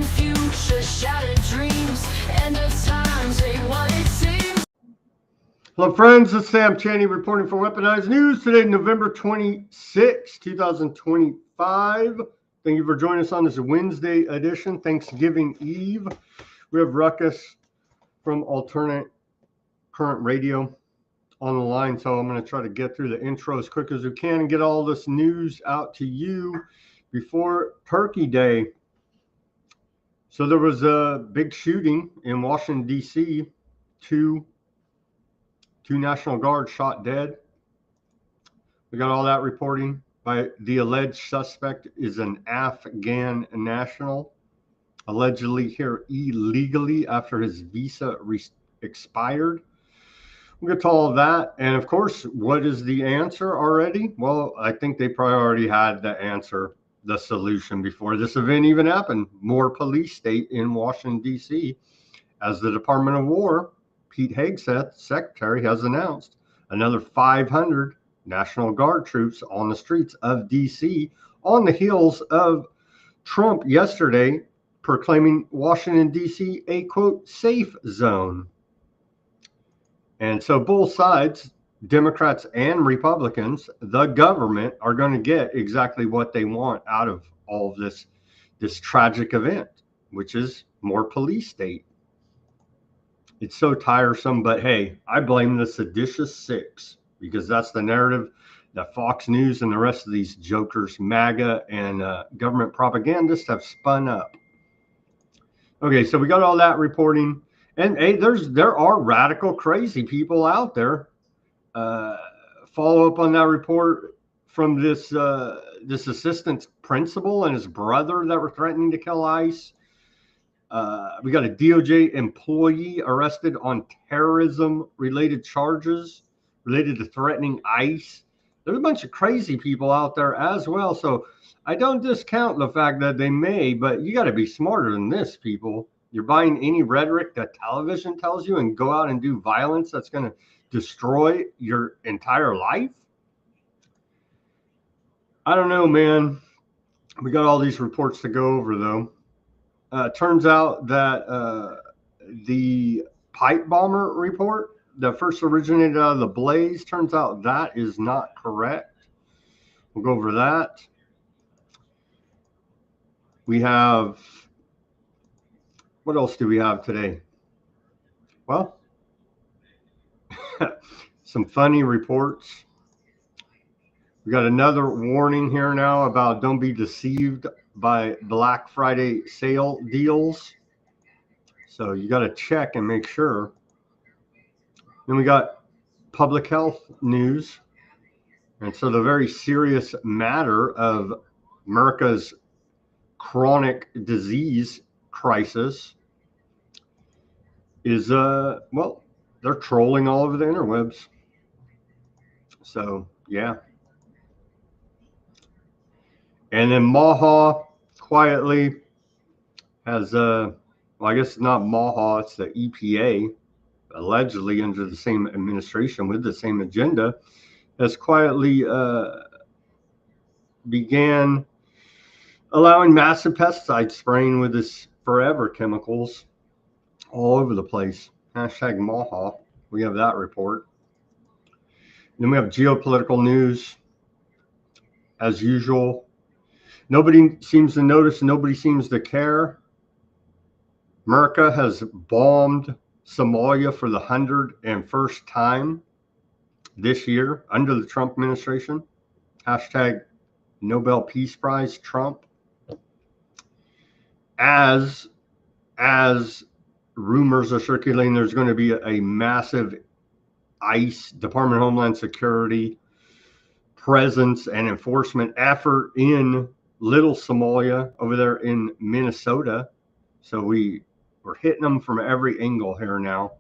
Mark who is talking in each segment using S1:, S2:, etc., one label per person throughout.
S1: Changing future, shattered dreams, end of times ain't what it seems.
S2: Hello friends, it's Sam Chaney reporting for Weaponized News. Today, November 26, 2025. Thank you for joining us on this Wednesday edition, Thanksgiving Eve. We have Ruckus from Alternate Current Radio on the line, so I'm going to try to get through the intro as quick as we can and get all this news out to you before Turkey Day. So there was a big shooting in Washington, D.C. Two National Guards shot dead. We got all that reporting by the alleged suspect is an Afghan national, allegedly here illegally after his visa expired. We'll get to all of that. And of course, what is the answer already? Well, I think they probably already had the answer, the solution before this event even happened. More police state in Washington, D.C. as the Department of War, Pete Hegseth, Secretary, has announced another 500 National Guard troops on the streets of D.C. on the heels of Trump yesterday proclaiming Washington, D.C. a, quote, safe zone. And so both sides, Democrats and Republicans, the government, are going to get exactly what they want out of all of this tragic event, which is more police state. It's so tiresome, but hey, I blame the seditious six because that's the narrative that Fox News and the rest of these jokers, MAGA and government propagandists have spun up. Okay, so we got all that reporting, and hey, there are radical, crazy people out there. Follow up on that report from this assistant principal and his brother that were threatening to kill ICE. We got a DOJ employee arrested on terrorism-related charges related to threatening ICE. There's a bunch of crazy people out there as well. So I don't discount the fact that they may, but you got to be smarter than this, people. You're buying any rhetoric that television tells you and go out and do violence that's going to destroy your entire life. I don't know, man. We got all these reports to go over, though. Turns out that the pipe bomber report that first originated out of the blaze, turns out that is not correct. We'll go over that. We have, what else do we have today? Well, some funny reports. We got another warning here now about don't be deceived by Black Friday sale deals. So you got to check and make sure. Then we got public health news. And so the very serious matter of America's chronic disease crisis is, well, they're trolling all over the interwebs. So, yeah. And then Maha quietly has, well, I guess not Maha, it's the EPA, allegedly under the same administration with the same agenda, has quietly began allowing massive pesticide spraying with this forever chemicals all over the place. Hashtag Maha. We have that report. Then we have geopolitical news. As usual, nobody seems to notice. Nobody seems to care. America has bombed Somalia for the 101st time this year under the Trump administration. Hashtag Nobel Peace Prize Trump. As rumors are circulating, there's going to be a massive ICE, Department of Homeland Security, presence and enforcement effort in Little Somalia over there in Minnesota. So we're hitting them from every angle here now.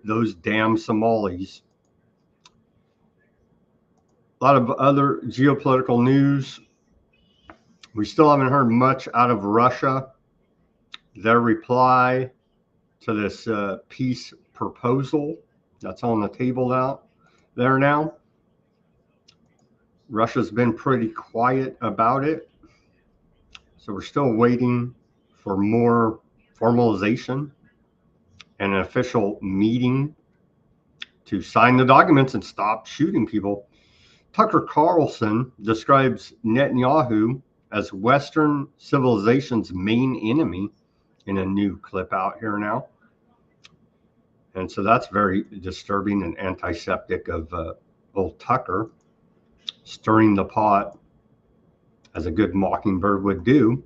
S2: Those damn Somalis. A lot of other geopolitical news. We still haven't heard much out of Russia. Their reply to this peace proposal that's on the table out there now. Russia's been pretty quiet about it. So we're still waiting for more formalization and an official meeting to sign the documents and stop shooting people. Tucker Carlson describes Netanyahu as Western civilization's main enemy in a new clip out here now. And so that's very disturbing and antiseptic of old Tucker, stirring the pot as a good mockingbird would do.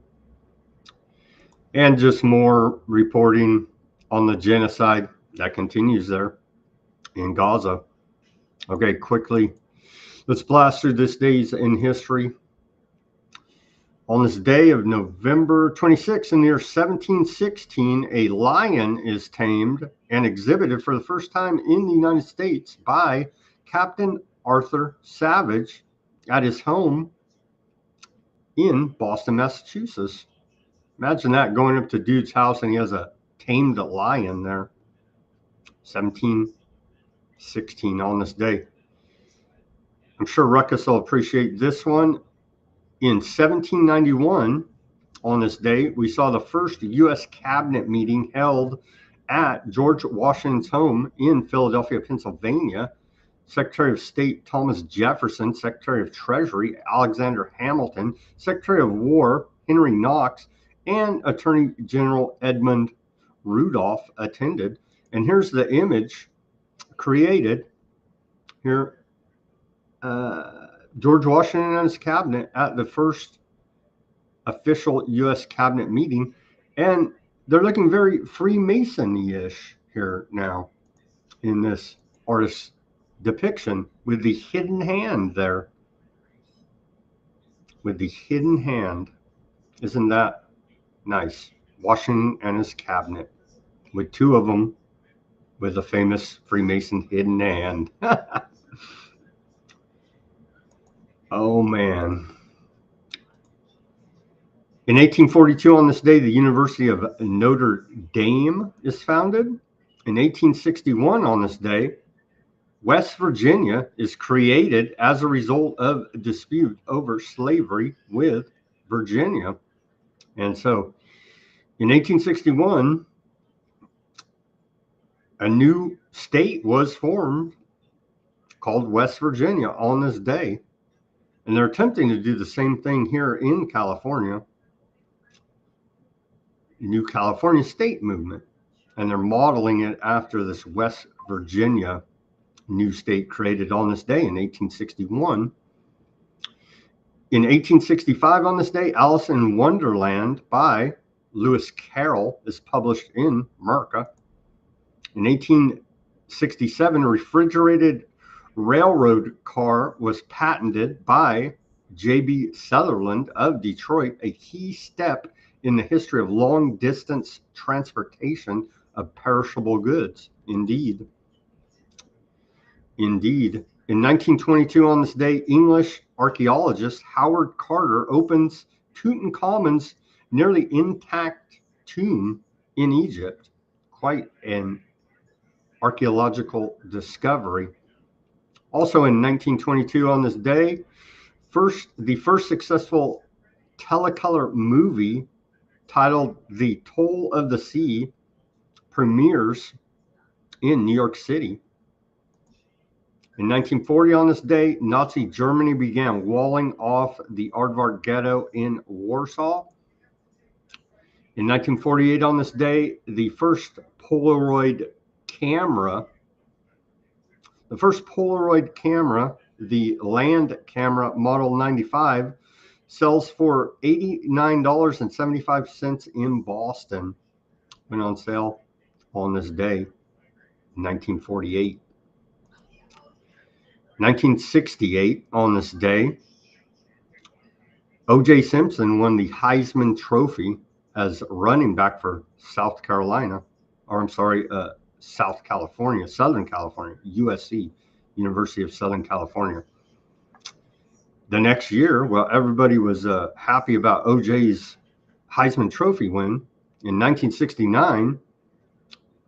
S2: And just more reporting on the genocide that continues there in Gaza. Okay, quickly, let's blast through this day's in history. On this day of November 26 in the year 1716, a lion is tamed and exhibited for the first time in the United States by Captain Arthur Savage at his home in Boston, Massachusetts. Imagine that, going up to dude's house and he has a tamed lion there. 1716 on this day. I'm sure Ruckus will appreciate this one. In 1791, on this day, we saw the first U.S. cabinet meeting held at George Washington's home in Philadelphia, Pennsylvania. Secretary of State Thomas Jefferson, Secretary of Treasury Alexander Hamilton, Secretary of War Henry Knox, and Attorney General Edmund Rudolph attended. And here's the image created here. George Washington and his cabinet at the first official U.S. cabinet meeting. And they're looking very Freemason-ish here now in this artist's depiction with the hidden hand there. With the hidden hand. Isn't that nice? Washington and his cabinet, with two of them with the famous Freemason hidden hand. Oh, man. In 1842, on this day, the University of Notre Dame is founded. In 1861, on this day, West Virginia is created as a result of a dispute over slavery with Virginia. And so, in 1861, a new state was formed called West Virginia on this day. And they're attempting to do the same thing here in California, New California State Movement. And they're modeling it after this West Virginia new state created on this day in 1861. In 1865, on this day, Alice in Wonderland by Lewis Carroll is published in America. In 1867, a refrigerated railroad car was patented by J.B. Sutherland of Detroit, a key step in the history of long-distance transportation of perishable goods. Indeed. Indeed. In 1922, on this day, English archaeologist Howard Carter opens Tutankhamun's nearly intact tomb in Egypt. Quite an archaeological discovery. Also in 1922, on this day, the first successful Telecolor movie titled The Toll of the Sea premieres in New York City. In 1940, on this day, Nazi Germany began walling off the Aardvark ghetto in Warsaw. In 1948, on this day, the first Polaroid camera, the Land Camera Model 95, sells for $89.75 in Boston. Went on sale on this day, 1948. 1968, on this day, O.J. Simpson won the Heisman Trophy as running back for Southern California, USC, University of Southern California. The next year, well, everybody was happy about O.J.'s Heisman Trophy win. In 1969,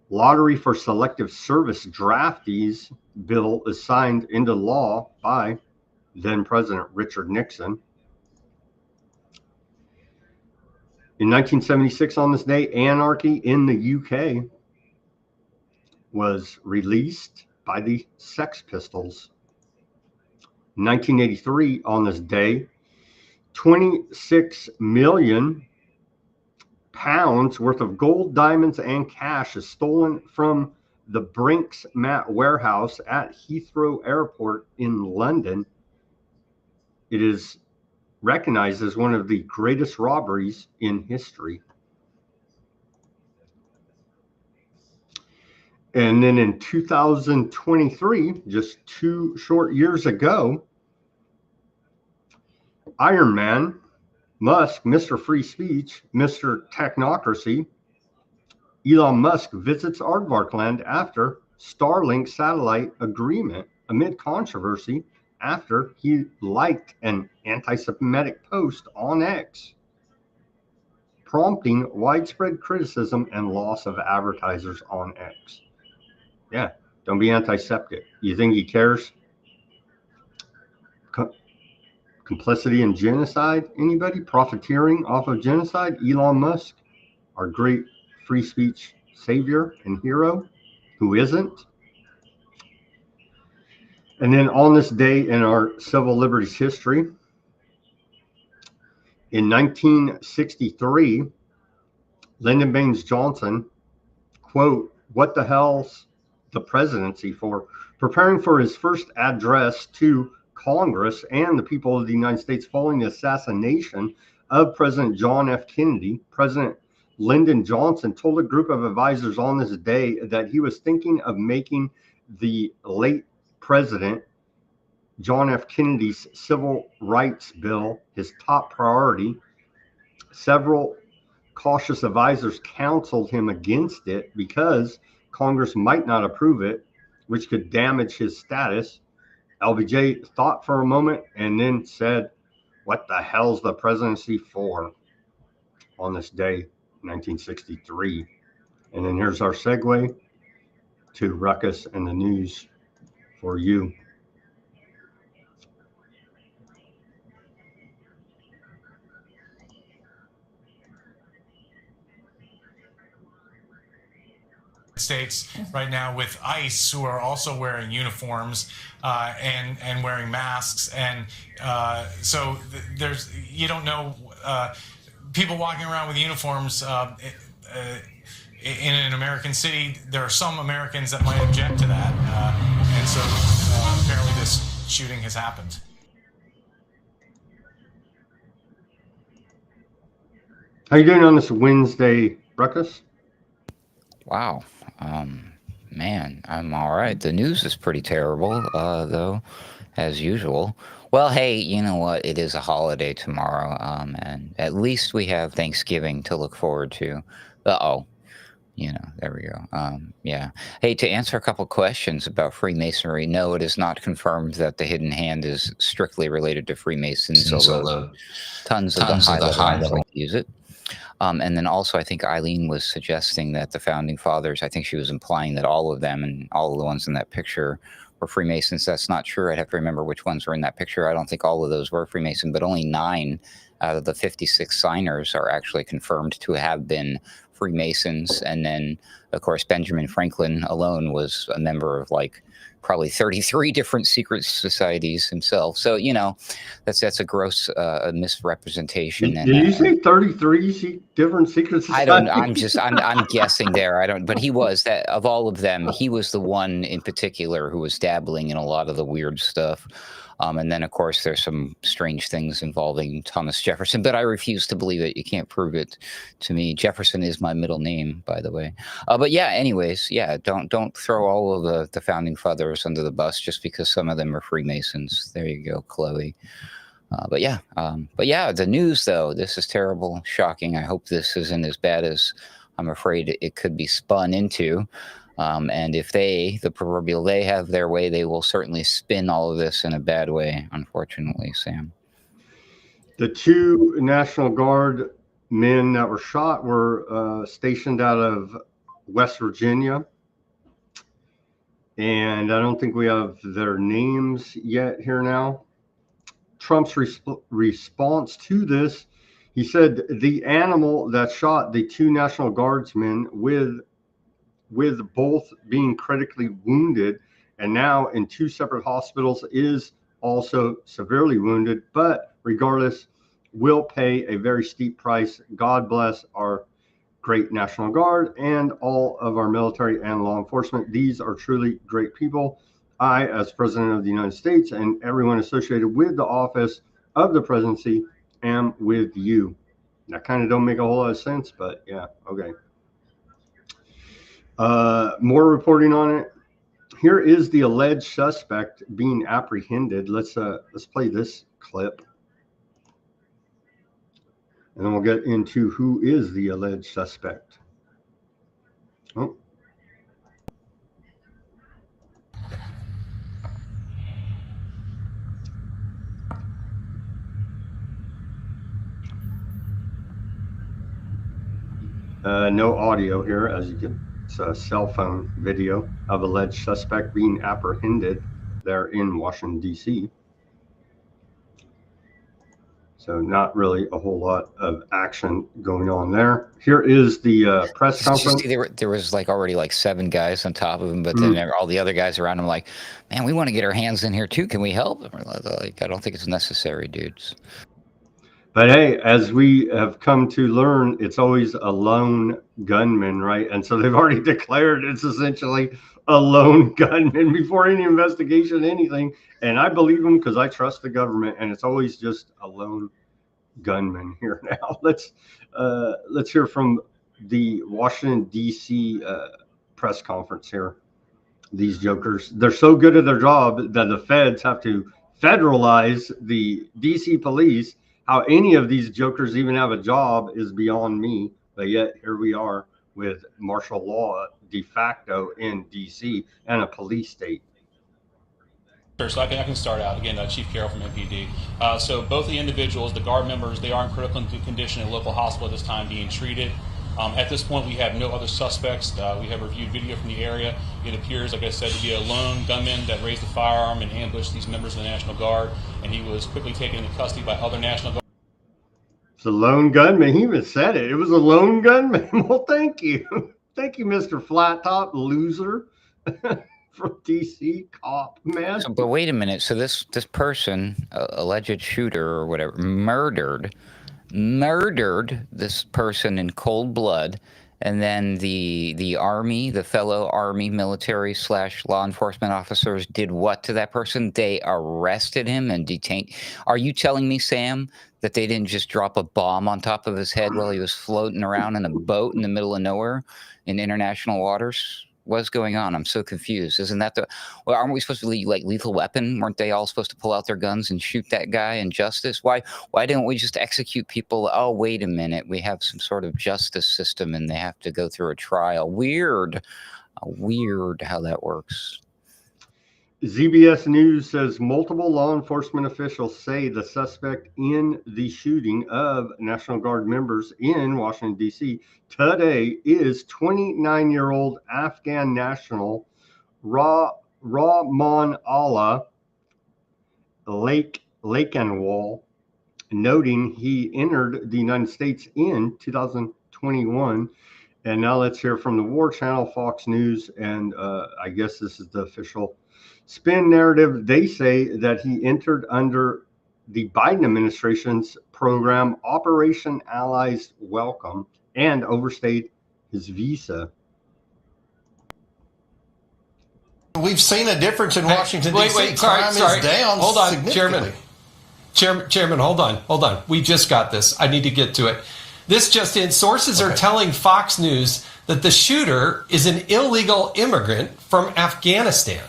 S2: Lottery for Selective Service Draftees bill is signed into law by then President Richard Nixon. In 1976, on this day, Anarchy in the UK was released by the Sex Pistols. In 1983, on this day, 26 million pounds worth of gold, diamonds, and cash is stolen from the Brinks-Mat warehouse at Heathrow Airport in London. It is recognized as one of the greatest robberies in history. And then in 2023, just 2 short years ago, Iron Man, Musk, Mr. Free Speech, Mr. Technocracy, Elon Musk visits Aardvark Land after Starlink satellite agreement amid controversy after he liked an anti-Semitic post on X, prompting widespread criticism and loss of advertisers on X. Yeah, don't be anti-Semitic. You think he cares? Complicity in genocide? Anybody? Profiteering off of genocide? Elon Musk, our great free speech savior and hero, who isn't? And then on this day in our civil liberties history, in 1963, Lyndon Baines Johnson, quote, "What the hell's the presidency for?" Preparing for his first address to Congress and the people of the United States following the assassination of President John F. Kennedy, President Lyndon Johnson told a group of advisors on this day that he was thinking of making the late President John F. Kennedy's Civil Rights Bill his top priority. Several cautious advisors counseled him against it because Congress might not approve it, which could damage his status. LBJ thought for a moment and then said, "What the hell's the presidency for?" on this day, 1963. And then here's our segue to Ruckus and the news for you.
S3: States right now with ICE, who are also wearing uniforms and wearing masks, and so there's, you don't know, people walking around with uniforms in an American city. There are some Americans that might object to that, and so apparently this shooting has happened.
S2: How you doing on this Wednesday, Ruckus?
S4: Wow. Man, I'm all right. The news is pretty terrible, though, as usual. Well, hey, you know what? It is a holiday tomorrow, and at least we have Thanksgiving to look forward to. There we go. Yeah. Hey, to answer a couple questions about Freemasonry, no, it is not confirmed that the hidden hand is strictly related to Freemasons, although tons of the high-level like to use it. And then also, I think Eileen was suggesting that the Founding Fathers, I think she was implying that all of them and all of the ones in that picture were Freemasons. That's not true. I'd have to remember which ones were in that picture. I don't think all of those were Freemason, but only 9 out of the 56 signers are actually confirmed to have been Freemasons. And then, of course, Benjamin Franklin alone was a member of probably 33 different secret societies himself. So, that's a gross misrepresentation.
S2: Did you say 33 different secret societies?
S4: I'm guessing there. But he was, that of all of them, he was the one in particular who was dabbling in a lot of the weird stuff. And then, of course, there's some strange things involving Thomas Jefferson, but I refuse to believe it. You can't prove it to me. Jefferson is my middle name, by the way. But yeah, anyways, yeah, don't throw all of the Founding Fathers under the bus just because some of them are Freemasons. There you go, Chloe. But yeah, the news, though, this is terrible, shocking. I hope this isn't as bad as I'm afraid it could be spun into. And if the proverbial they have their way, they will certainly spin all of this in a bad way, unfortunately, Sam.
S2: The 2 National Guard men that were shot were stationed out of West Virginia. And I don't think we have their names yet here now. Trump's response to this He said the animal that shot the 2 National Guardsmen with both being critically wounded and now in 2 separate hospitals is also severely wounded, but regardless, will pay a very steep price. God bless our great National Guard and all of our military and law enforcement. These are truly great people. I, as President of the United States, and everyone associated with the office of the presidency, am with you. That kind of don't make a whole lot of sense, but yeah, okay. More reporting on it. Here is the alleged suspect being apprehended. Let's play this clip, and then we'll get into who is the alleged suspect. Oh. No audio here, as you can. It's a cell phone video of alleged suspect being apprehended there in Washington, D.C. So not really a whole lot of action going on there. Here is the press conference.
S4: There was like already like 7 guys on top of him, but then all the other guys around him like, man, we want to get our hands in here too. Can we help? Like, I don't think it's necessary, dudes.
S2: But hey, as we have come to learn, it's always a lone gunman, right? And so they've already declared it's essentially a lone gunman before any investigation, anything. And I believe them because I trust the government, and it's always just a lone gunman here now. Let's hear from the Washington, D.C. Press conference here. These jokers, they're so good at their job that the feds have to federalize the D.C. police. How any of these jokers even have a job is beyond me. But yet here we are with martial law de facto in D.C. and a police state.
S5: Sure, so I can start out. Again, Chief Carroll from MPD. So both the individuals, the Guard members, they are in critical condition in a local hospital at this time being treated. At this point, we have no other suspects. We have reviewed video from the area. It appears, like I said, to be a lone gunman that raised a firearm and ambushed these members of the National Guard, and he was quickly taken into custody by other National Guard.
S2: It's a lone gunman. He even said it. It was a lone gunman. Well, thank you. Thank you, Mr. Flat Top Loser from DC cop, man.
S4: So, but wait a minute. So this person, alleged shooter or whatever, murdered this person in cold blood, and then the army, the fellow army, military / law enforcement officers did what to that person? They arrested him and detained. Are you telling me, Sam, that they didn't just drop a bomb on top of his head while he was floating around in a boat in the middle of nowhere in international waters? What's going on? I'm so confused. Isn't that well, aren't we supposed to be like Lethal Weapon? Weren't they all supposed to pull out their guns and shoot that guy in justice? Why didn't we just execute people? Oh, wait a minute. We have some sort of justice system and they have to go through a trial. Weird how that works.
S2: ZBS News says multiple law enforcement officials say the suspect in the shooting of National Guard members in Washington, D.C. today is 29-year-old Afghan national Rahman Allah Lakenwal, noting he entered the United States in 2021. And now let's hear from the War Channel, Fox News, and I guess this is the official spin narrative. They say that he entered under the Biden administration's program, Operation Allies Welcome, and overstayed his visa.
S6: We've seen a difference in Washington, D.C.
S7: Wait,
S6: Crime
S7: sorry.
S6: is down.
S7: Hold on,
S6: significantly.
S7: Chairman, hold on. We just got this. I need to get to it. This just in, sources are telling Fox News that the shooter is an illegal immigrant from Afghanistan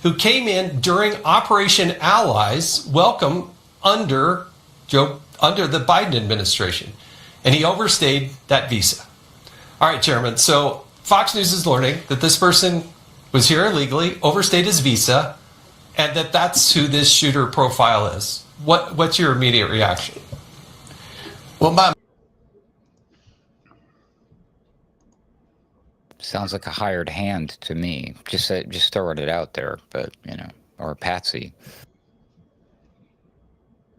S7: who came in during Operation Allies Welcome under the Biden administration, and he overstayed that visa. All right, Chairman. So Fox News is learning that this person was here illegally, overstayed his visa, and that's who this shooter profile is. What's your immediate reaction?
S6: Well,
S4: Sounds like a hired hand to me. Just throwing it out there, but or a patsy.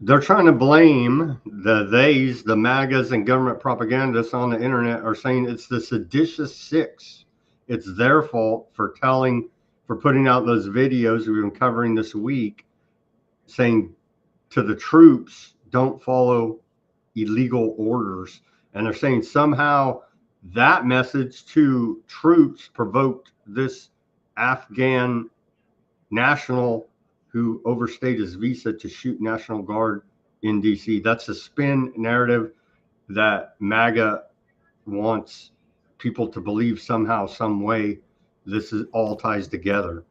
S2: they're trying to blame the MAGAs and government propagandists on the internet are saying it's the Seditious Six. It's their fault for putting out those videos we've been covering this week, saying to the troops, don't follow illegal orders. And they're saying somehow that message to troops provoked this Afghan national who overstayed his visa to shoot National Guard in DC. That's a spin narrative that MAGA wants people to believe somehow, some way this is all ties together.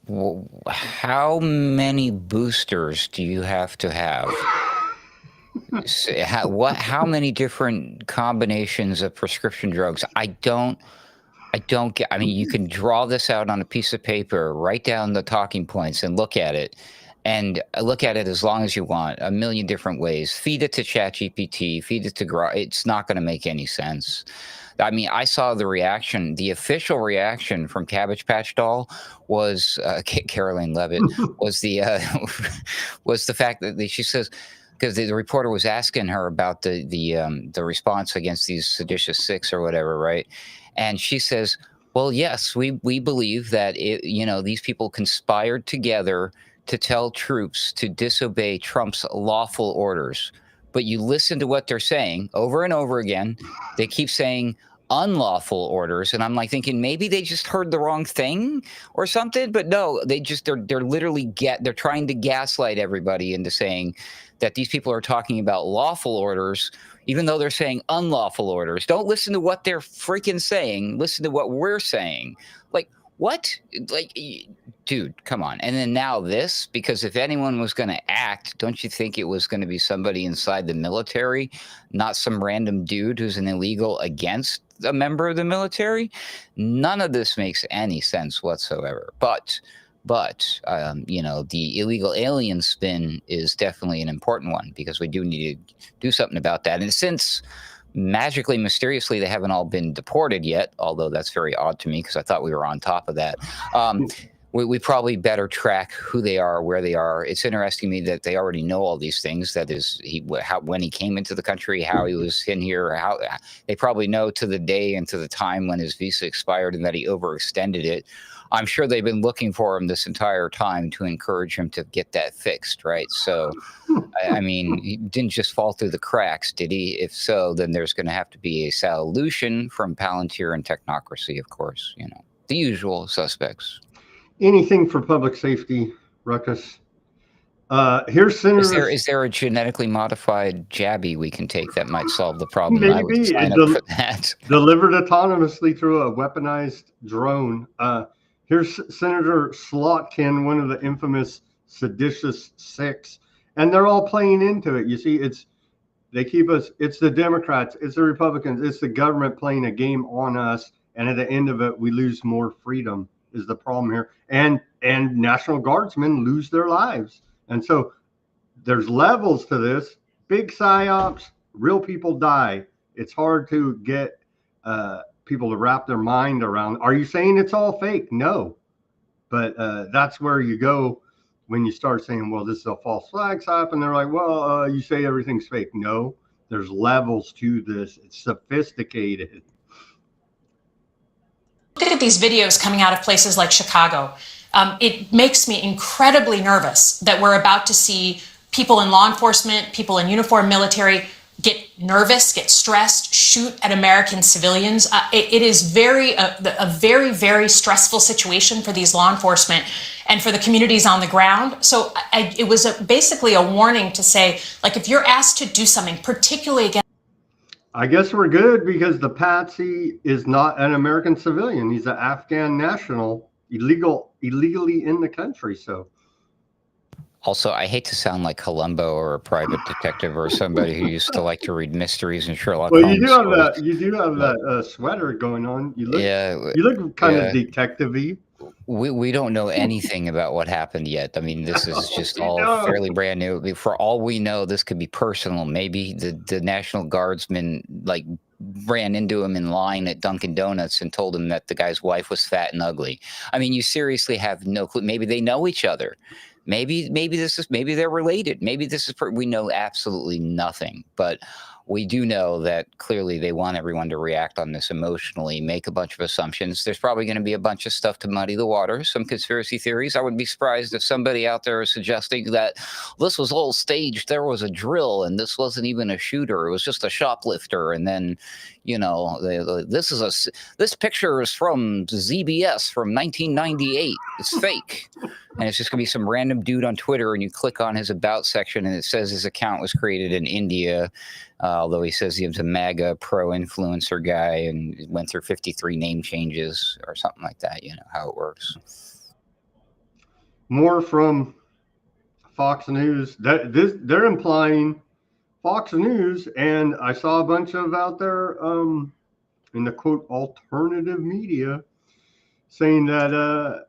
S4: Well, how many boosters do you have to have? How many different combinations of prescription drugs? I don't get. I mean, you can draw this out on a piece of paper, write down the talking points, and look at it. And look at it as long as you want, a million different ways. Feed it to ChatGPT, feed it to it's not going to make any sense. I mean, I saw the reaction. The official reaction from Cabbage Patch Doll was Caroline Levitt was the fact that she says, because the reporter was asking her about the response against these Seditious Six or whatever, right? And she says, well, yes, we believe that these people conspired together to tell troops to disobey Trump's lawful orders. But you listen to what they're saying over and over again. They keep saying unlawful orders, and I'm like thinking maybe they just heard the wrong thing or something. But no, they're literally they're trying to gaslight everybody into saying that these people are talking about lawful orders, even though they're saying unlawful orders. Don't listen to what they're freaking saying. Listen to what we're saying. Like, what? Like, dude, come on. And then now this, because if anyone was going to act, don't you think it was going to be somebody inside the military, not some random dude who's an illegal against a member of the military? None of this makes any sense whatsoever. But the illegal alien spin is definitely an important one, because we do need to do something about that. And since magically, mysteriously, they haven't all been deported yet, although that's very odd to me because I thought we were on top of that. We probably better track who they are, where they are. It's interesting to me that they already know all these things. That is, when he came into the country, how he was in here, how they probably know to the day and to the time when his visa expired and that he overextended it. I'm sure they've been looking for him this entire time to encourage him to get that fixed, right? So, I mean, he didn't just fall through the cracks, did he? If so, then there's going to have to be a solution from Palantir and technocracy, of course. The usual suspects.
S2: Anything for public safety, Ruckus. Here's Senator.
S4: Is there a genetically modified jabby we can take that might solve the problem?
S2: Maybe.
S4: I would sign up for that.
S2: Delivered autonomously through a weaponized drone. Here's Senator Slotkin, one of the infamous Seditious Six, and they're all playing into it. You see, it's the Democrats, it's the Republicans, it's the government playing a game on us, and at the end of it, we lose more freedom is the problem here. And National Guardsmen lose their lives. And so there's levels to this. Big psyops, real people die. It's hard to get people to wrap their mind around. Are you saying it's all fake? No. But that's where you go when you start saying, well, this is a false flag psyop. And they're like, well, you say everything's fake. No, there's levels to this. It's sophisticated.
S8: Look at these videos coming out of places like Chicago. It makes me incredibly nervous that we're about to see people in law enforcement, people in uniform military get nervous, get stressed, shoot at American civilians. It is a very, very stressful situation for these law enforcement and for the communities on the ground. So it was basically a warning to say, like, if you're asked to do something, particularly against.
S2: I guess we're good because the patsy is not an American civilian. He's an Afghan national, illegally in the country. So.
S4: Also, I hate to sound like Columbo or a private detective or somebody who used to like to read mysteries and Sherlock Holmes.
S2: You do have that sweater going on. You look kind of detective-y.
S4: We don't know anything about what happened yet. I mean, this is just all fairly brand new. For all we know, this could be personal. Maybe the National Guardsman ran into him in line at Dunkin' Donuts and told him that the guy's wife was fat and ugly. I mean, you seriously have no clue. Maybe they know each other. maybe they're related. Maybe this is, we know absolutely nothing, but we do know that clearly they want everyone to react on this emotionally, make a bunch of assumptions. There's probably going to be a bunch of stuff to muddy the waters, some conspiracy theories. I would be surprised if somebody out there is suggesting that this was all staged. There was a drill and this wasn't even a shooter. It was just a shoplifter. And then, you know, this picture is from ZBS from 1998. It's fake. And it's just going to be some random dude on Twitter, and you click on his about section and it says his account was created in India. Although he says he was a MAGA pro-influencer guy and went through 53 name changes or something like that. You know how it works.
S2: More from Fox News. They're implying Fox News, and I saw a bunch of out there in the quote alternative media saying that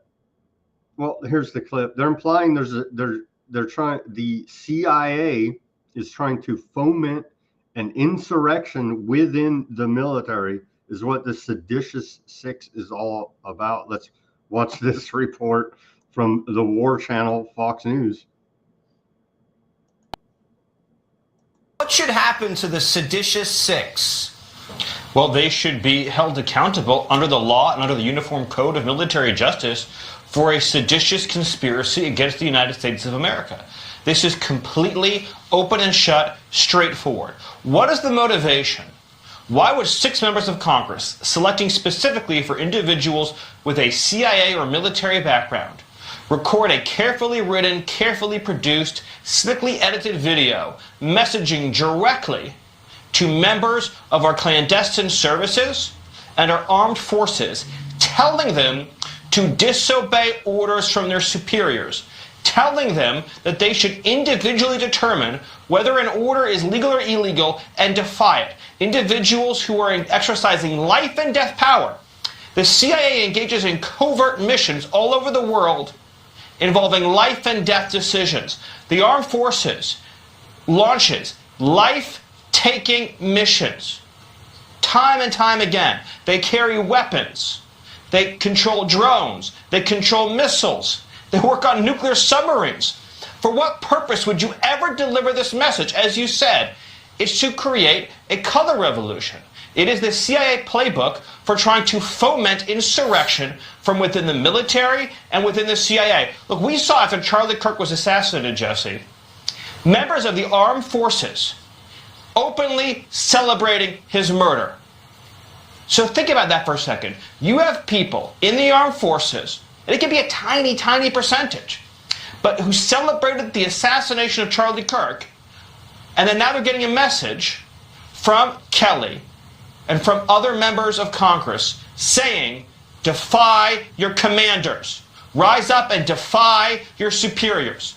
S2: well, here's the clip. They're implying the CIA is trying to foment an insurrection within the military, is what the Seditious 6 is all about. Let's watch this report from the War Channel, Fox News.
S6: What should happen to the Seditious 6?
S5: Well, they should be held accountable under the law and under the Uniform Code of Military Justice for a seditious conspiracy against the United States of America. This is completely open and shut, straightforward. What is the motivation? Why would 6 members of Congress, selecting specifically for individuals with a CIA or military background, record a carefully written, carefully produced, slickly edited video messaging directly to members of our clandestine services and our armed forces, telling them to disobey orders from their superiors, telling them that they should individually determine whether an order is legal or illegal and defy it. Individuals who are exercising life and death power. The CIA engages in covert missions all over the world involving life and death decisions. The armed forces launches life-taking missions time and time again. They carry weapons. They control drones. They control missiles. They work on nuclear submarines. For what purpose would you ever deliver this message? As you said, it's to create a color revolution. It is the CIA playbook for trying to foment insurrection from within the military and within the CIA. Look, we saw after Charlie Kirk was assassinated, Jesse, members of the armed forces openly celebrating his murder. So think about that for a second. You have people in the armed forces, and it can be a tiny, tiny percentage, but who celebrated the assassination of Charlie Kirk, and then now they're getting a message from Kelly and from other members of Congress saying, defy your commanders. Rise up and defy your superiors.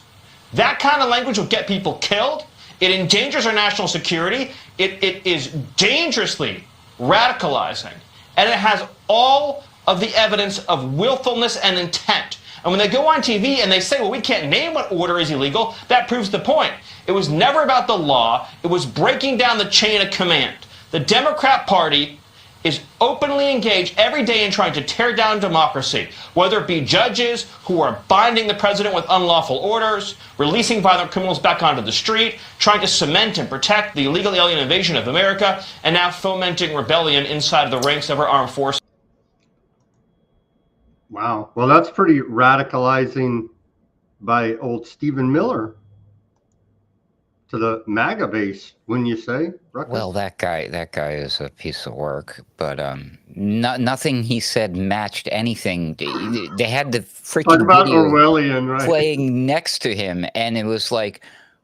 S5: That kind of language will get people killed. It endangers our national security. It is dangerously radicalizing. And it has all of the evidence of willfulness and intent. And when they go on TV and they say, well, we can't name what order is illegal, that proves the point. It was never about the law. It was breaking down the chain of command. The Democrat Party is openly engaged every day in trying to tear down democracy, whether it be judges who are binding the president with unlawful orders, releasing violent criminals back onto the street, trying to cement and protect the illegal alien invasion of America, and now fomenting rebellion inside of the ranks of our armed forces.
S2: Wow. Well, that's pretty radicalizing by old Stephen Miller to the MAGA base, wouldn't you say, Rucker?
S4: Well, that guy is a piece of work, but nothing he said matched anything. They had the freaking
S2: Talk about
S4: video
S2: Orwellian, right?
S4: playing next to him, and it was like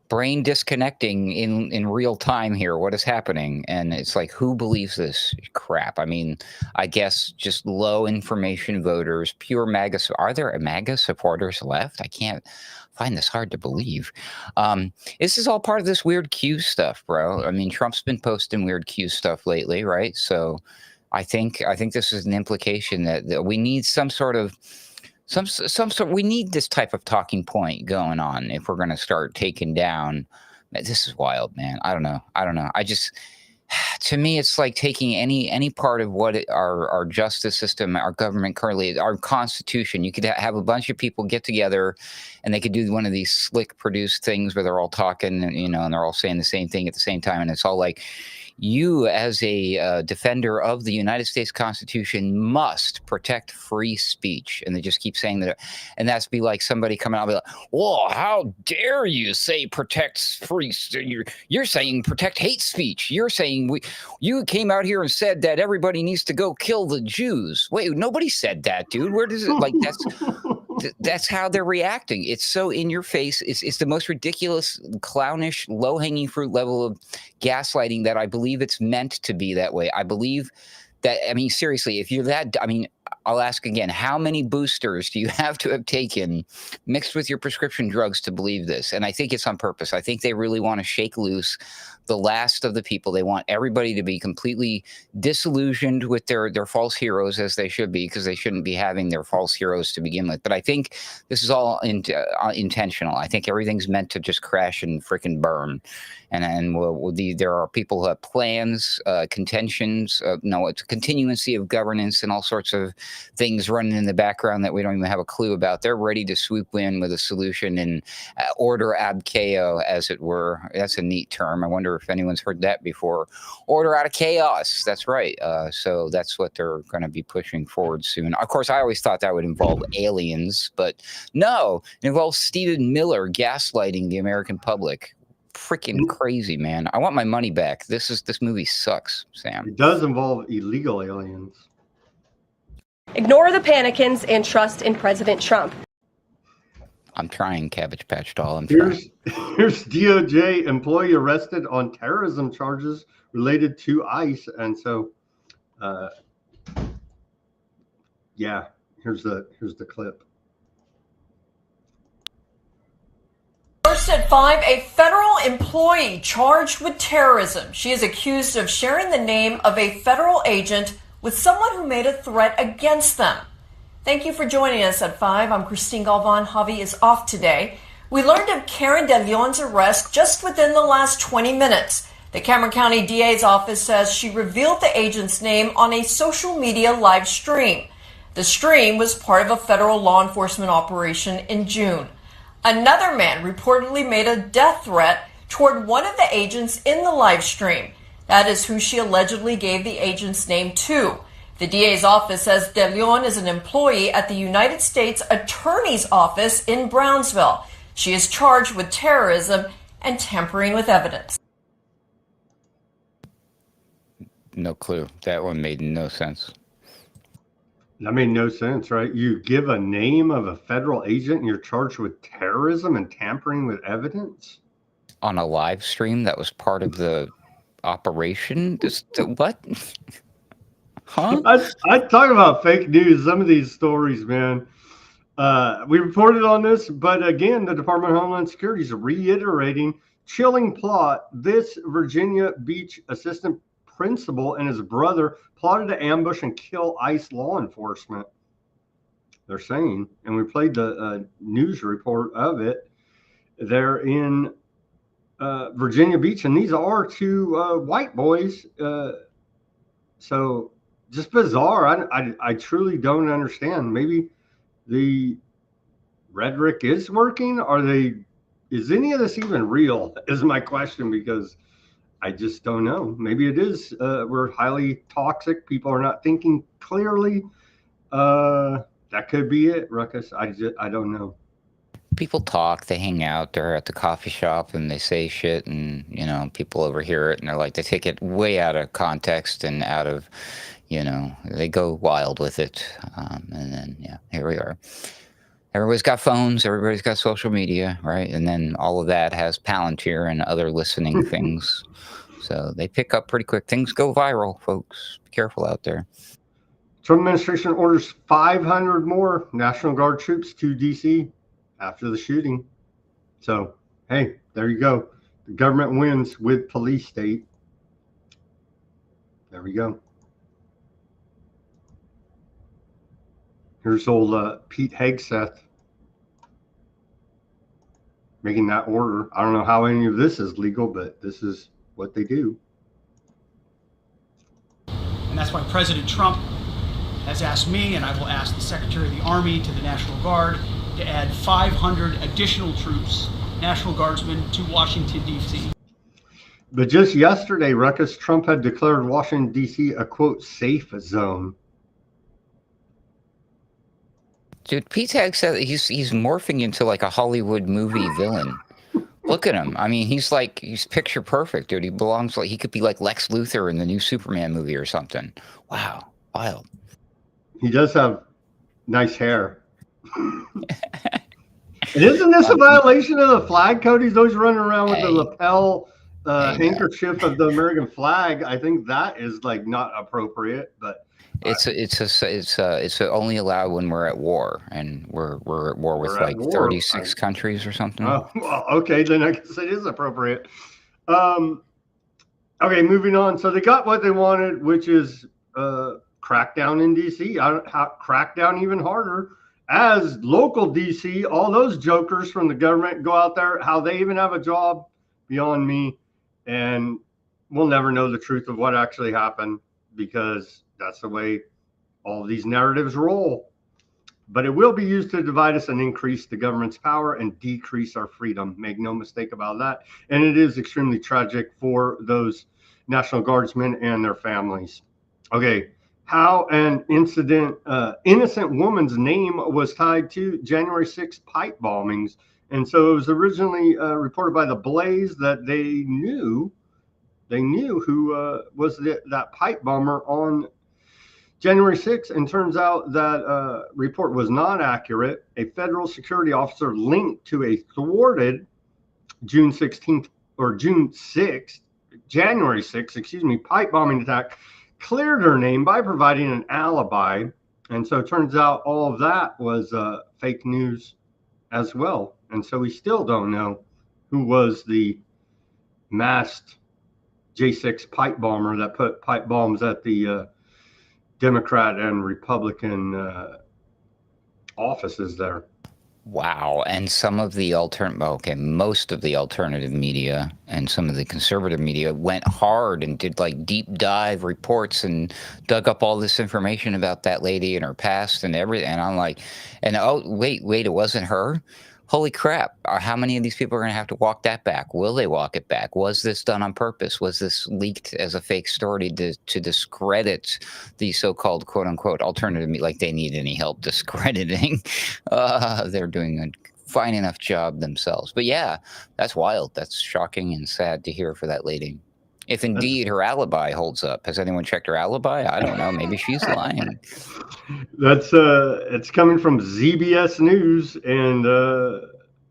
S4: brain disconnecting in real time here. What is happening? And it's like, who believes this crap? I mean, I guess just low information voters, pure MAGA. Are there MAGA supporters left? I can't find this hard to believe. This is all part of this weird Q stuff, bro. I mean, Trump's been posting weird Q stuff lately, right? So I think this is an implication that we need some sort of we need this type of talking point going on if we're going to start taking down. This is wild, man. I don't know. It's to me, it's like taking any part of what our justice system, our government currently, our constitution. You could have a bunch of people get together, and they could do one of these slick produced things where they're all talking, and, you know, and they're all saying the same thing at the same time, and it's all like, you, as a defender of the United States Constitution, must protect free speech. And they just keep saying that. And that's be like somebody coming out and be like, whoa, how dare you say protect free you're saying protect hate speech. You're saying you came out here and said that everybody needs to go kill the Jews. Wait, nobody said that, dude. Where does it, like, that's how they're reacting. It's so in your face. It's the most ridiculous, clownish, low-hanging fruit level of gaslighting that I believe it's meant to be that way. I believe that, I mean, seriously, if you're that, I mean, I'll ask again, how many boosters do you have to have taken mixed with your prescription drugs to believe this? And I think it's on purpose. I think they really want to shake loose the last of the people. They want everybody to be completely disillusioned with their false heroes, as they should be, because they shouldn't be having their false heroes to begin with. But I think this is all intentional. I think everything's meant to just crash and freaking burn. And there are people who have plans, contentions, it's a continuancy of governance and all sorts of things running in the background that we don't even have a clue about. They're ready to swoop in with a solution and order ab chaos, as it were. That's a neat term. I wonder if anyone's heard that before. Order out of chaos. That's right. So that's what they're going to be pushing forward soon. Of course, I always thought that would involve aliens, but no, it involves Stephen Miller gaslighting the American public. Freaking crazy, man. I want my money back. This movie sucks, Sam.
S2: It does involve illegal aliens.
S9: Ignore the panicans and trust in President Trump.
S4: I'm trying, Cabbage Patch Doll.
S2: Here's DOJ employee arrested on terrorism charges related to ICE. And so, yeah, here's the clip.
S10: First at 5, a federal employee charged with terrorism. She is accused of sharing the name of a federal agent with someone who made a threat against them. Thank you for joining us at 5. I'm Christine Galvan. Javi is off today. We learned of Karen De Leon's arrest just within the last 20 minutes. The Cameron County DA's office says she revealed the agent's name on a social media live stream. The stream was part of a federal law enforcement operation in June. Another man reportedly made a death threat toward one of the agents in the live stream. That is who she allegedly gave the agent's name to. The DA's office says De Leon is an employee at the United States Attorney's Office in Brownsville. She is charged with terrorism and tampering with evidence.
S4: No clue. That one made no sense.
S2: That made no sense, right? You give a name of a federal agent and you're charged with terrorism and tampering with evidence?
S4: On a live stream that was part of the operation? What? Huh?
S2: I talk about fake news, some of these stories, man. We reported on this, but again, the Department of Homeland Security is reiterating chilling plot. This Virginia Beach assistant principal and his brother plotted to ambush and kill ICE law enforcement. They're saying, and we played the news report of it. They're in Virginia Beach, and these are two white boys. So just bizarre. I truly don't understand. Maybe the rhetoric is working. Is any of this even real? Is my question, because I just don't know. Maybe it is. We're highly toxic. People are not thinking clearly. That could be it, Ruckus. I don't know.
S4: People talk, they hang out, they're at the coffee shop and they say shit, and, people overhear it and they're like, they take it way out of context and out of, they go wild with it. And then, yeah, here we are. Everybody's got phones, everybody's got social media, right? And then all of that has Palantir and other listening things. So they pick up pretty quick. Things go viral, folks. Be careful out there.
S2: Trump administration orders 500 more National Guard troops to D.C. after the shooting. So, hey, there you go. The government wins with police state. There we go. Here's old Pete Hegseth making that order. I don't know how any of this is legal, but this is what they do.
S11: And that's why President Trump has asked me, and I will ask the Secretary of the Army, to the National Guard, to add 500 additional troops, National Guardsmen, to Washington, D.C.
S2: But just yesterday, Ruckus, Trump had declared Washington, D.C. a, quote, safe zone.
S4: Dude, P-Tag said he's morphing into like a Hollywood movie villain. Look at him. I mean, he's picture perfect, dude. He could be like Lex Luthor in the new Superman movie or something. Wow. Wild.
S2: He does have nice hair. And isn't this a violation of the flag code? He's always running around with the lapel handkerchief of the American flag. I think that is like not appropriate, but
S4: it's only allowed when we're at war, and we're at war with like 36 countries or something.
S2: Oh, well, okay, then I guess it is appropriate. Okay, moving on. So they got what they wanted, which is crackdown in DC. Crackdown even harder as local DC. All those jokers from the government go out there. How they even have a job, beyond me. And we'll never know the truth of what actually happened, because that's the way all of these narratives roll. But it will be used to divide us and increase the government's power and decrease our freedom. Make no mistake about that. And it is extremely tragic for those National Guardsmen and their families. Okay, how an innocent woman's name was tied to January 6th pipe bombings. And so it was originally reported by the Blaze that they knew who was that pipe bomber on January 6th, and turns out that report was not accurate. A federal security officer linked to a thwarted January 6th, pipe bombing attack cleared her name by providing an alibi. And so it turns out all of that was fake news as well. And so we still don't know who was the masked J6 pipe bomber that put pipe bombs at the Democrat and Republican offices there.
S4: Wow. And some of the most of the alternative media and some of the conservative media went hard and did like deep dive reports and dug up all this information about that lady and her past and everything. And I'm like, oh, wait, it wasn't her? Holy crap. How many of these people are going to have to walk that back? Will they walk it back? Was this done on purpose? Was this leaked as a fake story to discredit the so-called quote-unquote alternative media? Like they need any help discrediting. They're doing a fine enough job themselves. But yeah, that's wild. That's shocking and sad to hear for that lady. If indeed her alibi holds up. Has anyone checked her alibi? I don't know. Maybe she's lying.
S2: That's it's coming from ZBS News, and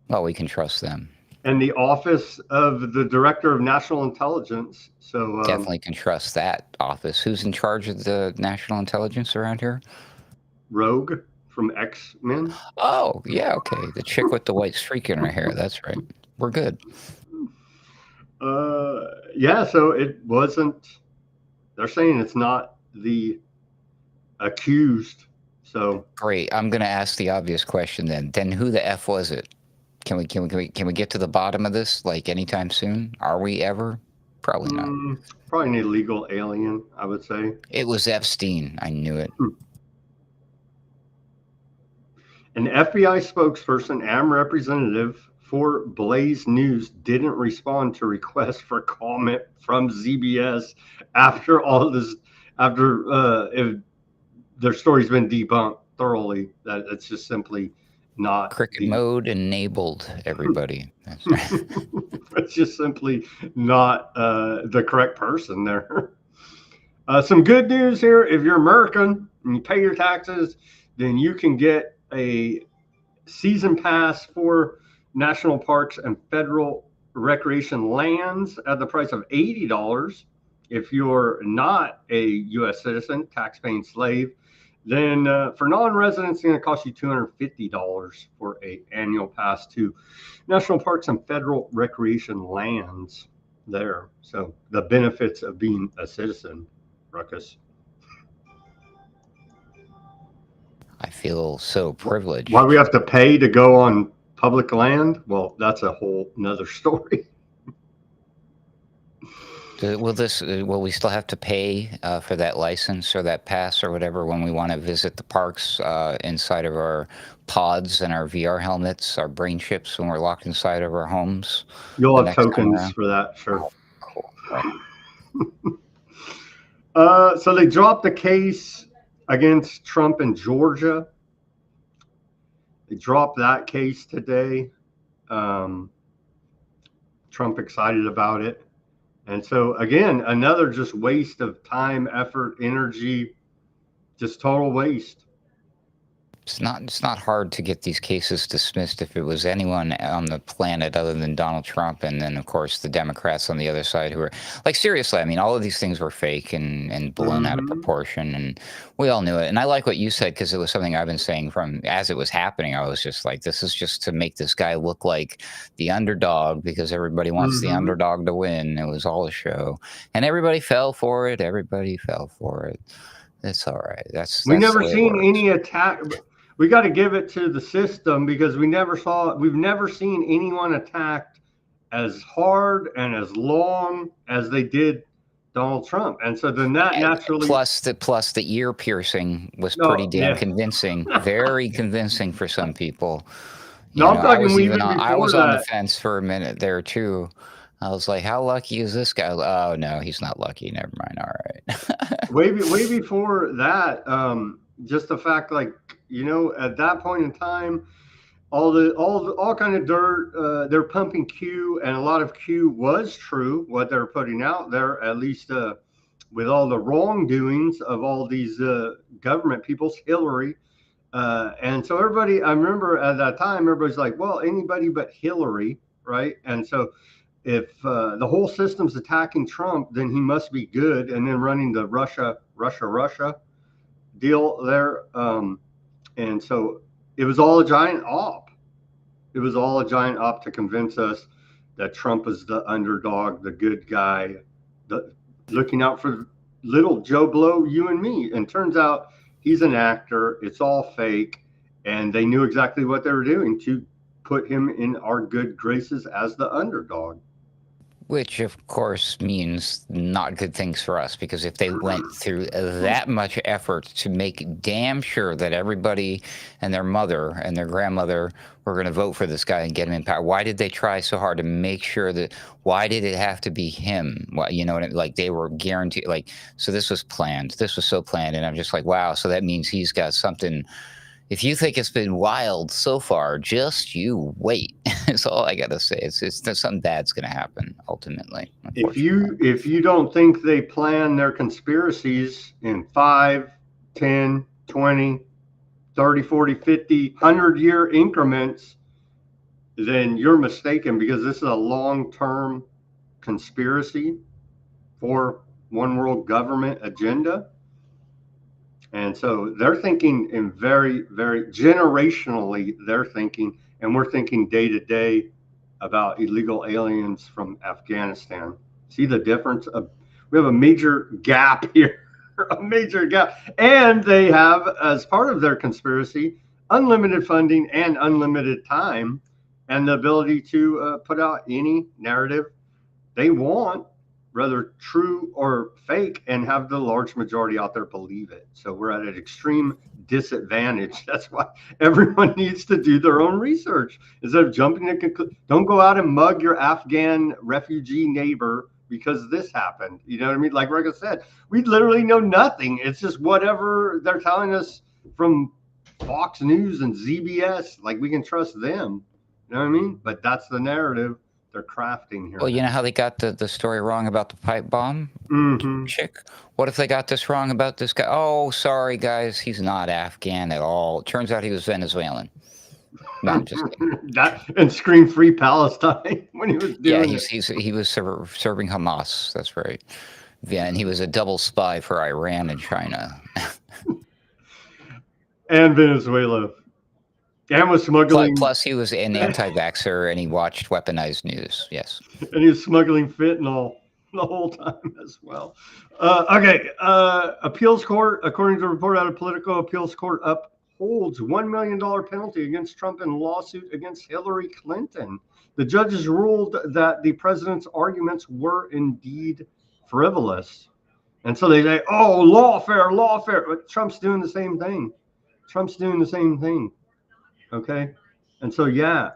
S4: well, we can trust them.
S2: And the Office of the Director of National Intelligence. So
S4: definitely can trust that office. Who's in charge of the national intelligence around here?
S2: Rogue from X-Men.
S4: Oh, yeah, okay. The chick with the white streak in her hair. That's right. We're good.
S2: Yeah, so it wasn't, they're saying it's not the accused. So
S4: great. I'm going to ask the obvious question then who the F was it? Can we get to the bottom of this like anytime soon? Are we ever? Probably not.
S2: Probably an illegal alien, I would say.
S4: It was Epstein. I knew it.
S2: An FBI spokesperson and representative for Blaze News didn't respond to requests for comment from ZBS after all this, if their story's been debunked thoroughly. That it's just simply not
S4: cricket mode enabled, everybody. That's right.
S2: It's just simply not the correct person there. Some good news here: if you're American and you pay your taxes, then you can get a season pass for national parks and federal recreation lands at the price of $80. If you're not a U.S. citizen, tax-paying slave, then for non-residents, it's going to cost you $250 for an annual pass to national parks and federal recreation lands there. So the benefits of being a citizen, Ruckus.
S4: I feel so privileged.
S2: Why we have to pay to go on public land? Well, that's a whole nother story.
S4: Will we still have to pay for that license or that pass or whatever when we want to visit the parks inside of our pods and our VR helmets, our brain chips when we're locked inside of our homes?
S2: You'll have
S4: next time
S2: tokens
S4: around?
S2: for that, sure.
S4: Oh, cool. Right.
S2: So they dropped the case against Trump in Georgia. They dropped that case today. Trump excited about it. And so, again, another just waste of time, effort, energy, just total waste.
S4: It's not hard to get these cases dismissed if it was anyone on the planet other than Donald Trump, and then of course the Democrats on the other side who are like, seriously, I mean, all of these things were fake and blown out of proportion, and we all knew it. And I like what you said, because it was something I've been saying from as it was happening. I was just like, this is just to make this guy look like the underdog, because everybody wants the underdog to win. It was all a show, and everybody fell for it. Everybody fell for it. It's all right.
S2: We've never seen any attack. We got to give it to the system, because we've never seen anyone attacked as hard and as long as they did Donald Trump. And so then that naturally,
S4: plus the ear piercing was pretty damn convincing, very convincing for some people. I was on the fence for a minute there too. I was like, how lucky is this guy? Oh no, he's not lucky. Never mind. All right.
S2: way before that, just the fact, like, at that point in time, all kind of dirt, they're pumping Q, and a lot of Q was true, what they're putting out there, at least with all the wrongdoings of all these government peoples, Hillary. And so everybody, I remember at that time, everybody's like, well, anybody but Hillary, right? And so if the whole system's attacking Trump, then he must be good, and then running the Russia deal there. And so it was all a giant op. It was all a giant op to convince us that Trump is the underdog, the good guy, looking out for little Joe Blow, you and me. And turns out he's an actor. It's all fake. And they knew exactly what they were doing to put him in our good graces as the underdog.
S4: Which, of course, means not good things for us, because if they went through that much effort to make damn sure that everybody and their mother and their grandmother were going to vote for this guy and get him in power, why did they try so hard to make sure that, why did it have to be him? Well, you know what I mean? Like, they were guaranteed, like, so this was planned. This was so planned. And I'm just like, wow, so that means he's got something. If you think it's been wild so far, just you wait. That's all I gotta say. It's something bad's gonna happen ultimately.
S2: If you don't think they plan their conspiracies in 5, 10, 20, 30, 40, 50, 100-year increments, then you're mistaken, because this is a long-term conspiracy for one world government agenda. And so they're thinking in very, very generationally, they're thinking, and we're thinking day to day about illegal aliens from Afghanistan. See the difference? We have a major gap here, a major gap. And they have, as part of their conspiracy, unlimited funding and unlimited time, and the ability to put out any narrative they want, whether true or fake, and have the large majority out there believe it. So we're at an extreme disadvantage. That's why everyone needs to do their own research instead of jumping to conclusions. Don't go out and mug your Afghan refugee neighbor because this happened. You know what I mean? Like I said, we literally know nothing. It's just whatever they're telling us from Fox News and ZBS. Like, we can trust them. You know what I mean? But that's the narrative they're crafting here.
S4: Well, you know how they got the story wrong about the pipe bomb chick? What if they got this wrong about this guy? Oh, sorry, guys. He's not Afghan at all. It turns out he was Venezuelan. No, I'm just kidding.
S2: And scream free Palestine when he was doing
S4: he was serving Hamas. That's right. Yeah, and he was a double spy for Iran and China.
S2: And Venezuela. And was smuggling.
S4: Plus, he was an anti-vaxxer, and he watched Weaponized News. Yes.
S2: And he was smuggling fentanyl the whole time as well. Appeals court, according to a report out of Politico, appeals court upholds $1 million penalty against Trump in lawsuit against Hillary Clinton. The judges ruled that the president's arguments were indeed frivolous. And so they say, oh, lawfare, lawfare. But Trump's doing the same thing. Trump's doing the same thing. Okay. And so, yeah,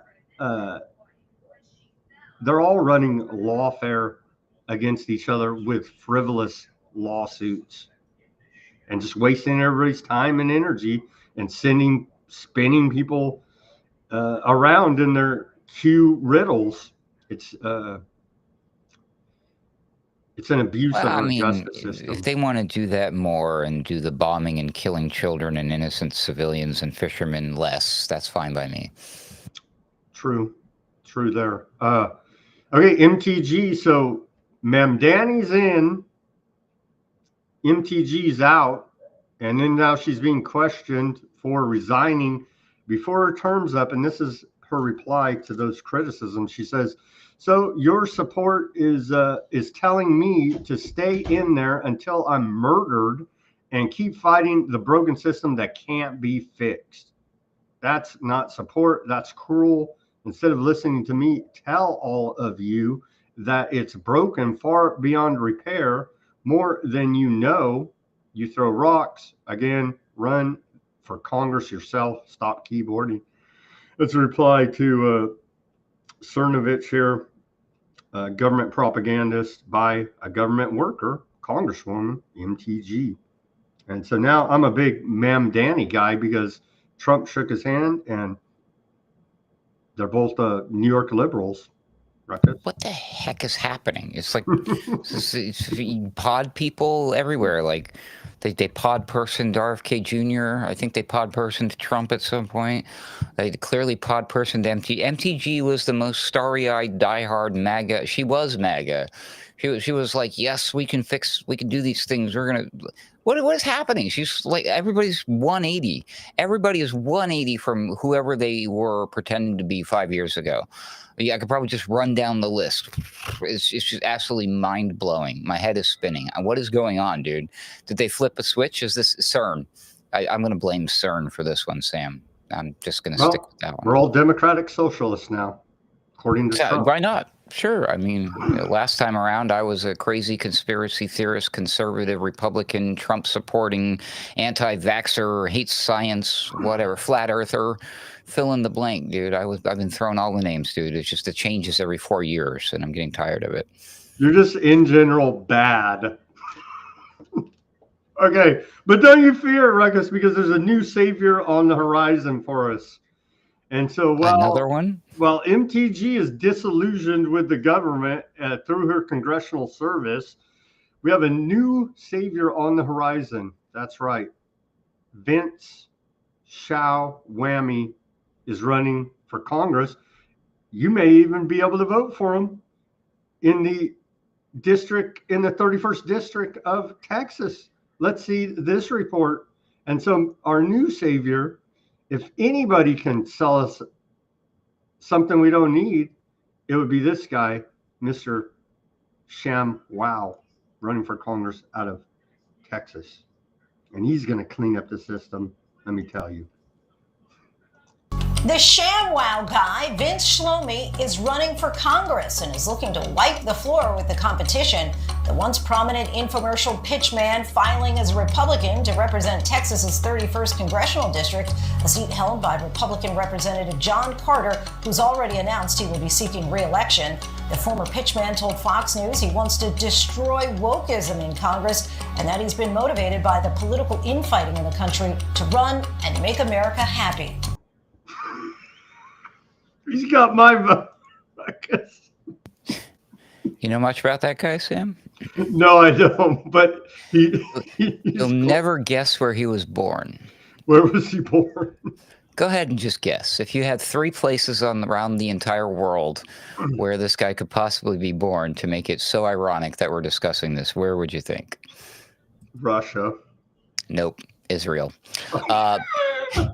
S2: they're all running lawfare against each other with frivolous lawsuits and just wasting everybody's time and energy and spinning people around in their Q riddles. It's an abuse of our justice system.
S4: If they want to do that more and do the bombing and killing children and innocent civilians and fishermen less, that's fine by me. True
S2: there. Okay, MTG. So Mamdani's in, MTG's out, and then now she's being questioned for resigning before her term's up. And this is her reply to those criticisms. She says, so your support is telling me to stay in there until I'm murdered and keep fighting the broken system that can't be fixed. That's not support. That's cruel. Instead of listening to me tell all of you that it's broken far beyond repair, more than you know, you throw rocks. Again, run for Congress yourself. Stop keyboarding. That's a reply to Cernovich here, government propagandist by a government worker, Congresswoman, MTG. And so now I'm a big Mamdani guy because Trump shook his hand and they're both New York liberals. Ruckus.
S4: What the heck is happening? It's like it's pod people everywhere. Like they pod personed RFK Jr. I think they pod personed Trump at some point. They clearly pod personed MTG. MTG was the most starry-eyed, diehard MAGA. She was MAGA. She was like, yes, we can do these things. We're gonna. What is happening? She's like, everybody's 180. Everybody is 180 from whoever they were pretending to be 5 years ago. Yeah, I could probably just run down the list. It's just absolutely mind-blowing. My head is spinning. What is going on, dude? Did they flip a switch? Is this CERN? I'm going to blame CERN for this one, Sam. I'm just going to stick with that one.
S2: We're all democratic socialists now, according to Trump.
S4: Why not? Sure. I mean, last time around, I was a crazy conspiracy theorist, conservative, Republican, Trump-supporting, anti-vaxxer, hates science, whatever, flat earther. Fill in the blank, dude. I've been throwing all the names, dude. It's just it changes every 4 years, and I'm getting tired of it.
S2: You're just in general bad. Okay, but don't you fear, Ruckus, because there's a new savior on the horizon for us. And so,
S4: another one?
S2: Well, MTG is disillusioned with the government through her congressional service. We have a new savior on the horizon. That's right. Vince Shao Whammy is running for Congress. You may even be able to vote for him in the 31st district of Texas. Let's see this report. And so our new savior, if anybody can sell us something we don't need, it would be this guy, Mr. Sham Wow, running for Congress out of Texas. And he's going to clean up the system, let me tell you.
S12: The ShamWow guy, Vince Shlomi, is running for Congress and is looking to wipe the floor with the competition. The once prominent infomercial pitchman filing as a Republican to represent Texas's 31st congressional district, a seat held by Republican Representative John Carter, who's already announced he will be seeking re-election. The former pitchman told Fox News he wants to destroy wokeism in Congress and that he's been motivated by the political infighting in the country to run and make America happy.
S2: He's got my vote, I guess.
S4: You know much about that guy, Sam?
S2: No, I don't. But
S4: you'll never guess where he was born.
S2: Where was he born?
S4: Go ahead and just guess. If you had 3 places around the entire world where this guy could possibly be born, to make it so ironic that we're discussing this, where would you think?
S2: Russia.
S4: Nope. Israel.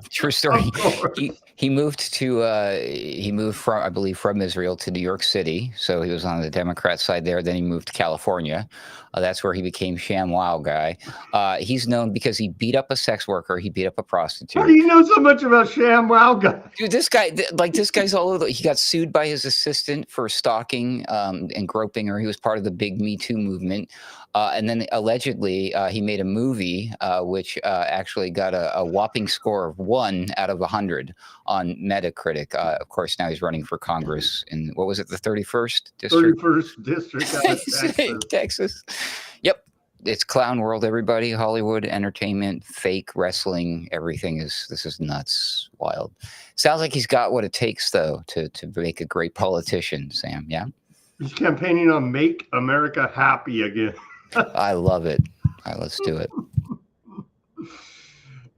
S4: True story. He moved from, I believe, from Israel to New York City. So he was on the Democrat side there. Then he moved to California. That's where he became ShamWow guy. He's known because he beat up a sex worker. He beat up a prostitute.
S2: How do you know so much about ShamWow guy?
S4: Dude, this guy's all over. He got sued by his assistant for stalking and groping her. He was part of the big Me Too movement. And then allegedly he made a movie which actually got a whopping score of 1 out of 100 on Metacritic. Of course, now he's running for Congress in, what was it, the 31st district?
S2: 31st district out of Texas.
S4: Texas. Yep. It's clown world, everybody. Hollywood, entertainment, fake wrestling, everything this is nuts, wild. Sounds like he's got what it takes, though, to make a great politician, Sam. Yeah?
S2: He's campaigning on Make America Happy Again.
S4: I love it. All right, let's do it.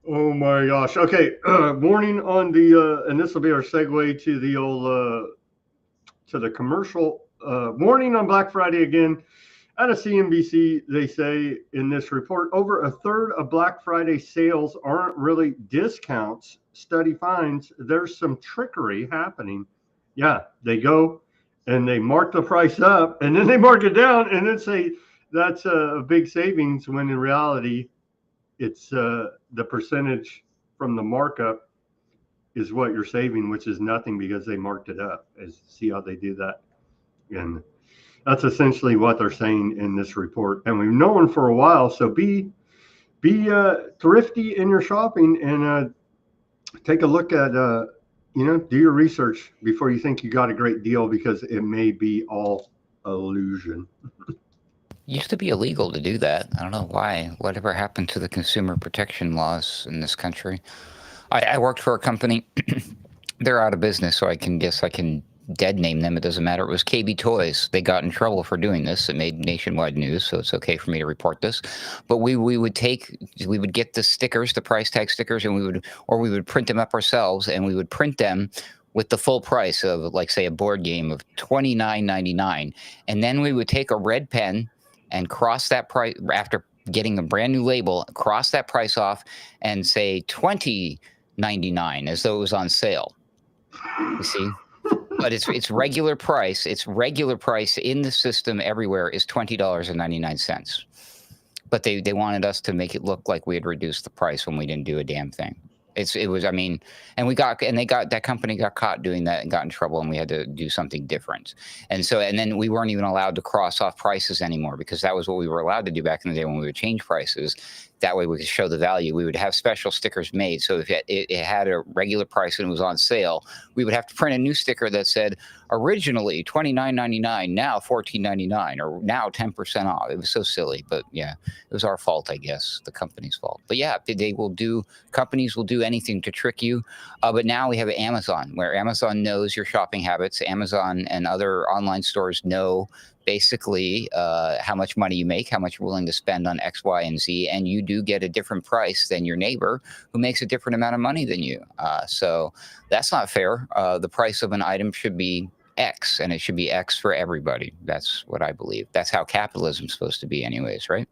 S2: Oh my gosh. Okay. Warning on the, and this will be our segue to the old, to the commercial. Warning on Black Friday again. At a CNBC, they say in this report, over a third of Black Friday sales aren't really discounts. Study finds there's some trickery happening. Yeah, they go and they mark the price up and then they mark it down and then say that's a big savings when in reality it's the percentage from the markup is what you're saving, which is nothing because they marked it up. See how they do that? And that's essentially what they're saying in this report. And we've known for a while. So be thrifty in your shopping and take a look at, do your research before you think you got a great deal because it may be all illusion.
S4: Used to be illegal to do that. I don't know why. Whatever happened to the consumer protection laws in this country? I worked for a company. They're out of business, so I can dead name them. It doesn't matter. It was KB Toys. They got in trouble for doing this. It made nationwide news, so it's okay for me to report this. But we would get the stickers, the price tag stickers, and we would print them up ourselves, and we would print them with the full price of, like, say, a board game of $29.99, and then we would take a red pen and cross that price after getting a brand new label, cross that price off, and say $20.99 as though it was on sale. You see. But it's regular price. It's regular price in the system everywhere is $20.99. But they wanted us to make it look like we had reduced the price when we didn't do a damn thing. That company got caught doing that and got in trouble, and we had to do something different. And then we weren't even allowed to cross off prices anymore because that was what we were allowed to do back in the day when we would change prices. That way we could show the value. We would have special stickers made. So if it had a regular price and it was on sale, we would have to print a new sticker that said originally $29.99, now $14.99, or now 10% off. It was so silly, but yeah, it was our fault, I guess, the company's fault. But yeah, companies will do anything to trick you. But now we have Amazon, where Amazon knows your shopping habits. Amazon and other online stores know basically how much money you make, how much you're willing to spend on X, Y, and Z, and you do get a different price than your neighbor who makes a different amount of money than you. So that's not fair. The price of an item should be X, and it should be X for everybody. That's what I believe. That's how capitalism's supposed to be anyways, right?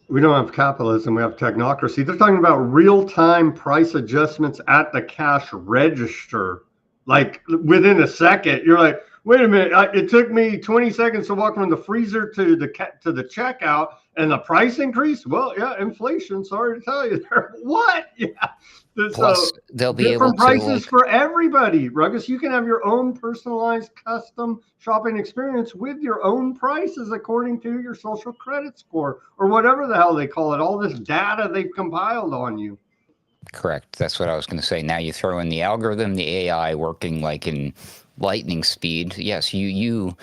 S2: We don't have capitalism, we have technocracy. They're talking about real-time price adjustments at the cash register. Like within a second, you're like, wait a minute, it took me 20 seconds to walk from the freezer to the checkout, and the price increased? Well, yeah, inflation, sorry to tell you. What? Yeah.
S4: Plus, they'll be able to...
S2: different prices for everybody. Ruckus, you can have your own personalized custom shopping experience with your own prices according to your social credit score or whatever the hell they call it, all this data they've compiled on you.
S4: Correct. That's what I was going to say. Now you throw in the algorithm, the AI working like in lightning speed. Yes, your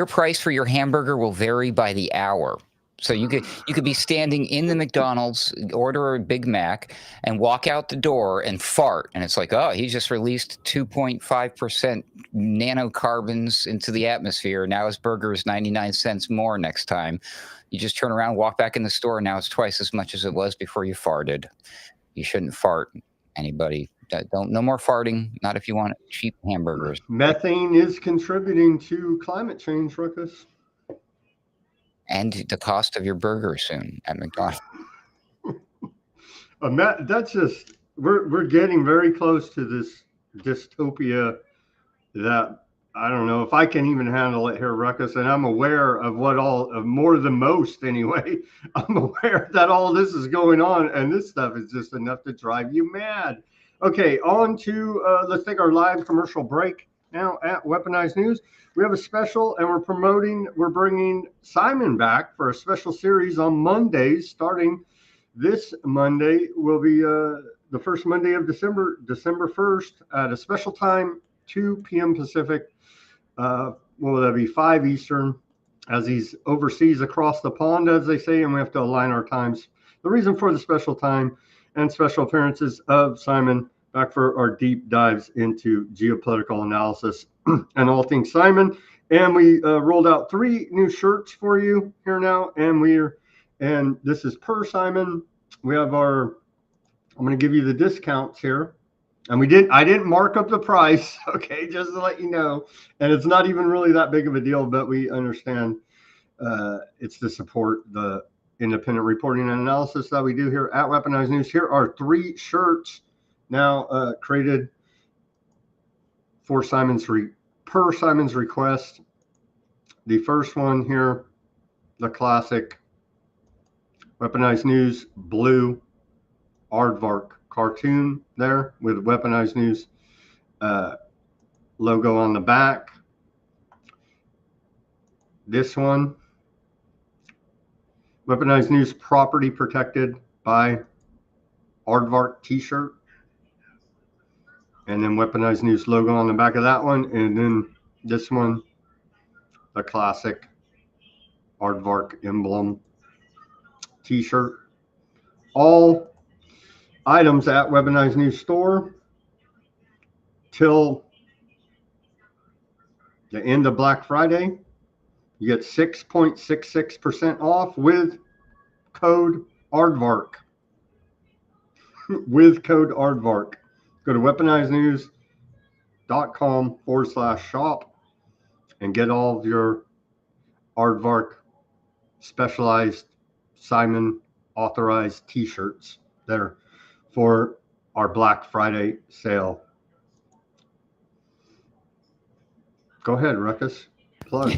S4: price for your hamburger will vary by the hour. So you could be standing in the McDonald's, order a Big Mac, and walk out the door and fart, and it's like, oh, he just released 2.5% nanocarbons into the atmosphere. Now his burger is 99 cents more next time. You just turn around, walk back in the store, now it's twice as much as it was before you farted. You shouldn't fart. Anybody, no more farting. Not if you want cheap hamburgers.
S2: Methane is contributing to climate change, Ruckus.
S4: And the cost of your burger soon at McDonald's.
S2: That's just we're getting very close to this dystopia that I don't know if I can even handle it here, Ruckus. And I'm aware of more than most anyway. I'm aware that all this is going on, and this stuff is just enough to drive you mad. Okay, on to let's take our live commercial break now at Weaponized News. We have a special, and we're bringing Simon back for a special series on Mondays. Starting this Monday will be the first Monday of December 1st at a special time, 2 p.m. Pacific. What will that be? 5 Eastern, as he's overseas across the pond, as they say, and we have to align our times. The reason for the special time and special appearances of Simon back for our deep dives into geopolitical analysis and all things Simon. And we rolled out 3 new shirts for you here now, and this is per Simon. We have I'm going to give you the discounts here. And I didn't mark up the price, okay, just to let you know. And it's not even really that big of a deal, but we understand it's to support the independent reporting and analysis that we do here at Weaponized News. Here are 3 shirts now created for per Simon's request. The first one here, the classic Weaponized News blue aardvark cartoon there with Weaponized News logo on the back. This one, Weaponized News property protected by aardvark t-shirt, and then Weaponized News logo on the back of that one, and then this one, the classic aardvark emblem t-shirt. All items at Weaponized News store till the end of Black Friday. You get 6.66% off with code aardvark. With code aardvark. Go to weaponizednews.com/shop and get all of your aardvark specialized Simon authorized t-shirts there for our Black Friday sale. Go ahead, Ruckus. Plug.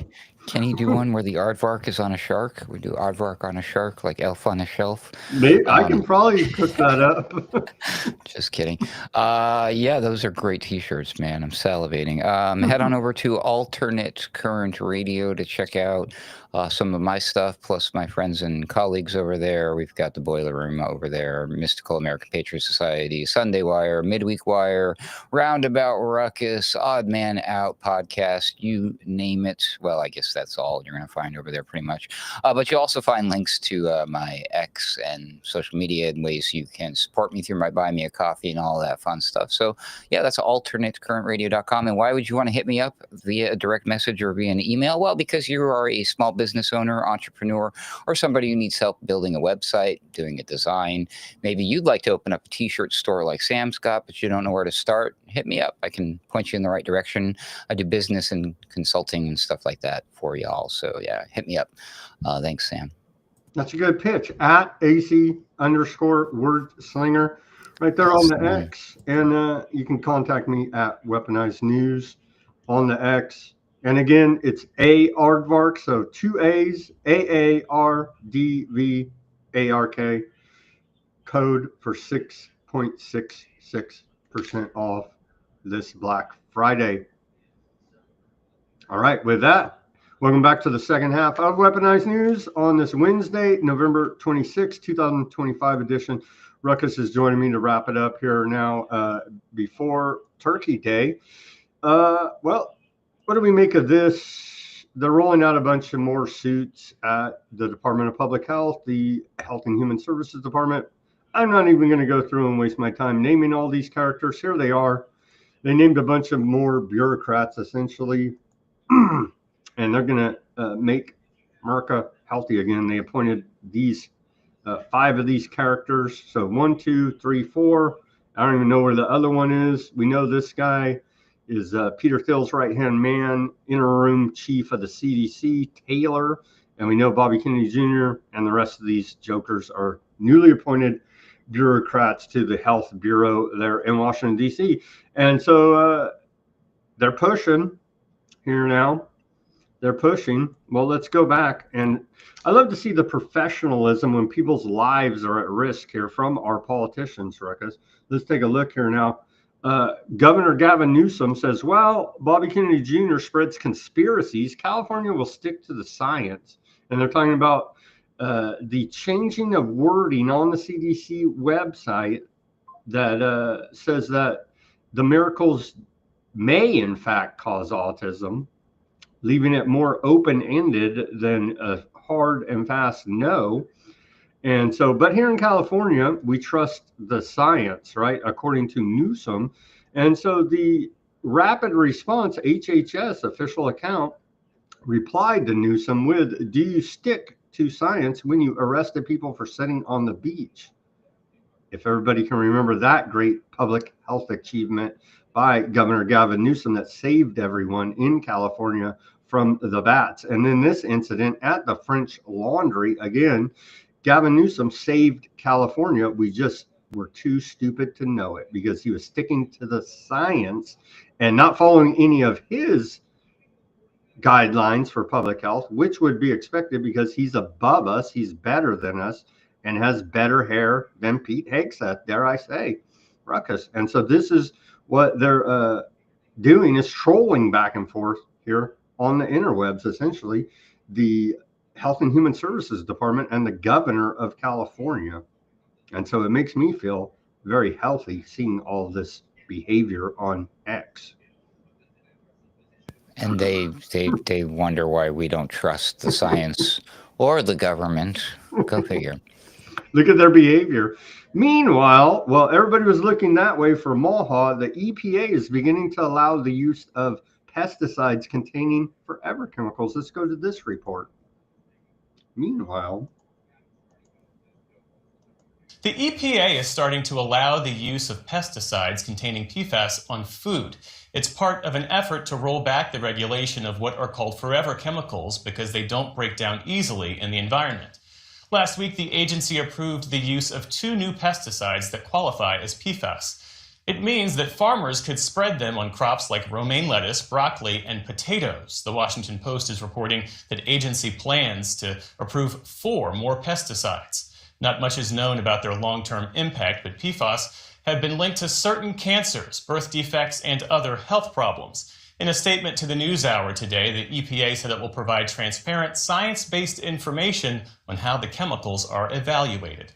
S4: Can you do one where the aardvark is on a shark? We do aardvark on a shark, like Elf on a Shelf.
S2: Maybe I can probably cook that up.
S4: Just kidding. Yeah, those are great t-shirts, man. I'm salivating. Head on over to Alternate Current Radio to check out some of my stuff, plus my friends and colleagues over there. We've got the Boiler Room over there, Mystical American Patriot Society, Sunday Wire, Midweek Wire, Roundabout Ruckus, Odd Man Out podcast, you name it. Well, I guess that's all you're going to find over there pretty much. But you'll also find links to my X and social media and ways you can support me through my Buy Me a Coffee and all that fun stuff. So, yeah, that's alternatecurrentradio.com. And why would you want to hit me up via a direct message or via an email? Well, because you are a small business owner, entrepreneur, or somebody who needs help building a website, doing a design. Maybe you'd like to open up a t-shirt store like Sam's got, but you don't know where to start. Hit me up. I can point you in the right direction. I do business and consulting and stuff like that for y'all. So yeah, hit me up. Thanks, Sam.
S2: That's a good pitch. At AC_wordslinger right there on the X. And you can contact me at Weaponized News on the X. And again, it's A aardvark, so 2 A's, AARDVARK, code for 6.66% off this Black Friday. All right, with that, welcome back to the second half of Weaponized News on this Wednesday, November 26, 2025 edition. Ruckus is joining me to wrap it up here now before Turkey Day. Well, what do we make of this? They're rolling out a bunch of more suits at the Department of Public Health, the Health and Human Services Department. I'm not even going to go through and waste my time naming all these characters. Here they are. They named a bunch of more bureaucrats, essentially, and they're going to make America healthy again. They appointed these 5 of these characters. So 1, 2, 3, 4. I don't even know where the other one is. We know this guy is Peter Thiel's right-hand man, interim chief of the CDC, Taylor. And we know Bobby Kennedy Jr. and the rest of these jokers are newly appointed bureaucrats to the health bureau there in Washington, D.C. And so they're pushing here now. They're pushing. Well, let's go back. And I love to see the professionalism when people's lives are at risk here from our politicians, Ruckus. Let's take a look here now. Governor Gavin Newsom says, well, Bobby Kennedy Jr. spreads conspiracies. California will stick to the science. And they're talking about the changing of wording on the CDC website that says that the miracles may, in fact, cause autism, leaving it more open-ended than a hard and fast no. And so, but here in California, we trust the science, right? According to Newsom. And so the rapid response HHS official account replied to Newsom with, do you stick to science when you arrested people for sitting on the beach? If everybody can remember that great public health achievement by Governor Gavin Newsom that saved everyone in California from the bats. And then this incident at the French Laundry, again, Gavin Newsom saved California. We just were too stupid to know it because he was sticking to the science and not following any of his guidelines for public health, which would be expected because he's above us, he's better than us, and has better hair than Pete Hegseth, dare I say, Ruckus. And so this is what they're doing, is trolling back and forth here on the interwebs, essentially, the Health and Human Services Department and the governor of California. And so it makes me feel very healthy seeing all this behavior on X.
S4: And they wonder why we don't trust the science or the government. Go figure.
S2: Look at their behavior. Meanwhile, while everybody was looking that way for Maha, the EPA is beginning to allow the use of pesticides containing forever chemicals. Let's go to this report. Meanwhile,
S13: the EPA is starting to allow the use of pesticides containing PFAS on food. It's part of an effort to roll back the regulation of what are called forever chemicals because they don't break down easily in the environment. Last week, the agency approved the use of 2 new pesticides that qualify as PFAS. It means that farmers could spread them on crops like romaine lettuce, broccoli, and potatoes. The Washington Post is reporting that agency plans to approve 4 more pesticides. Not much is known about their long-term impact, but PFAS have been linked to certain cancers, birth defects, and other health problems. In a statement to the NewsHour today, the EPA said it will provide transparent, science-based information on how the chemicals are evaluated.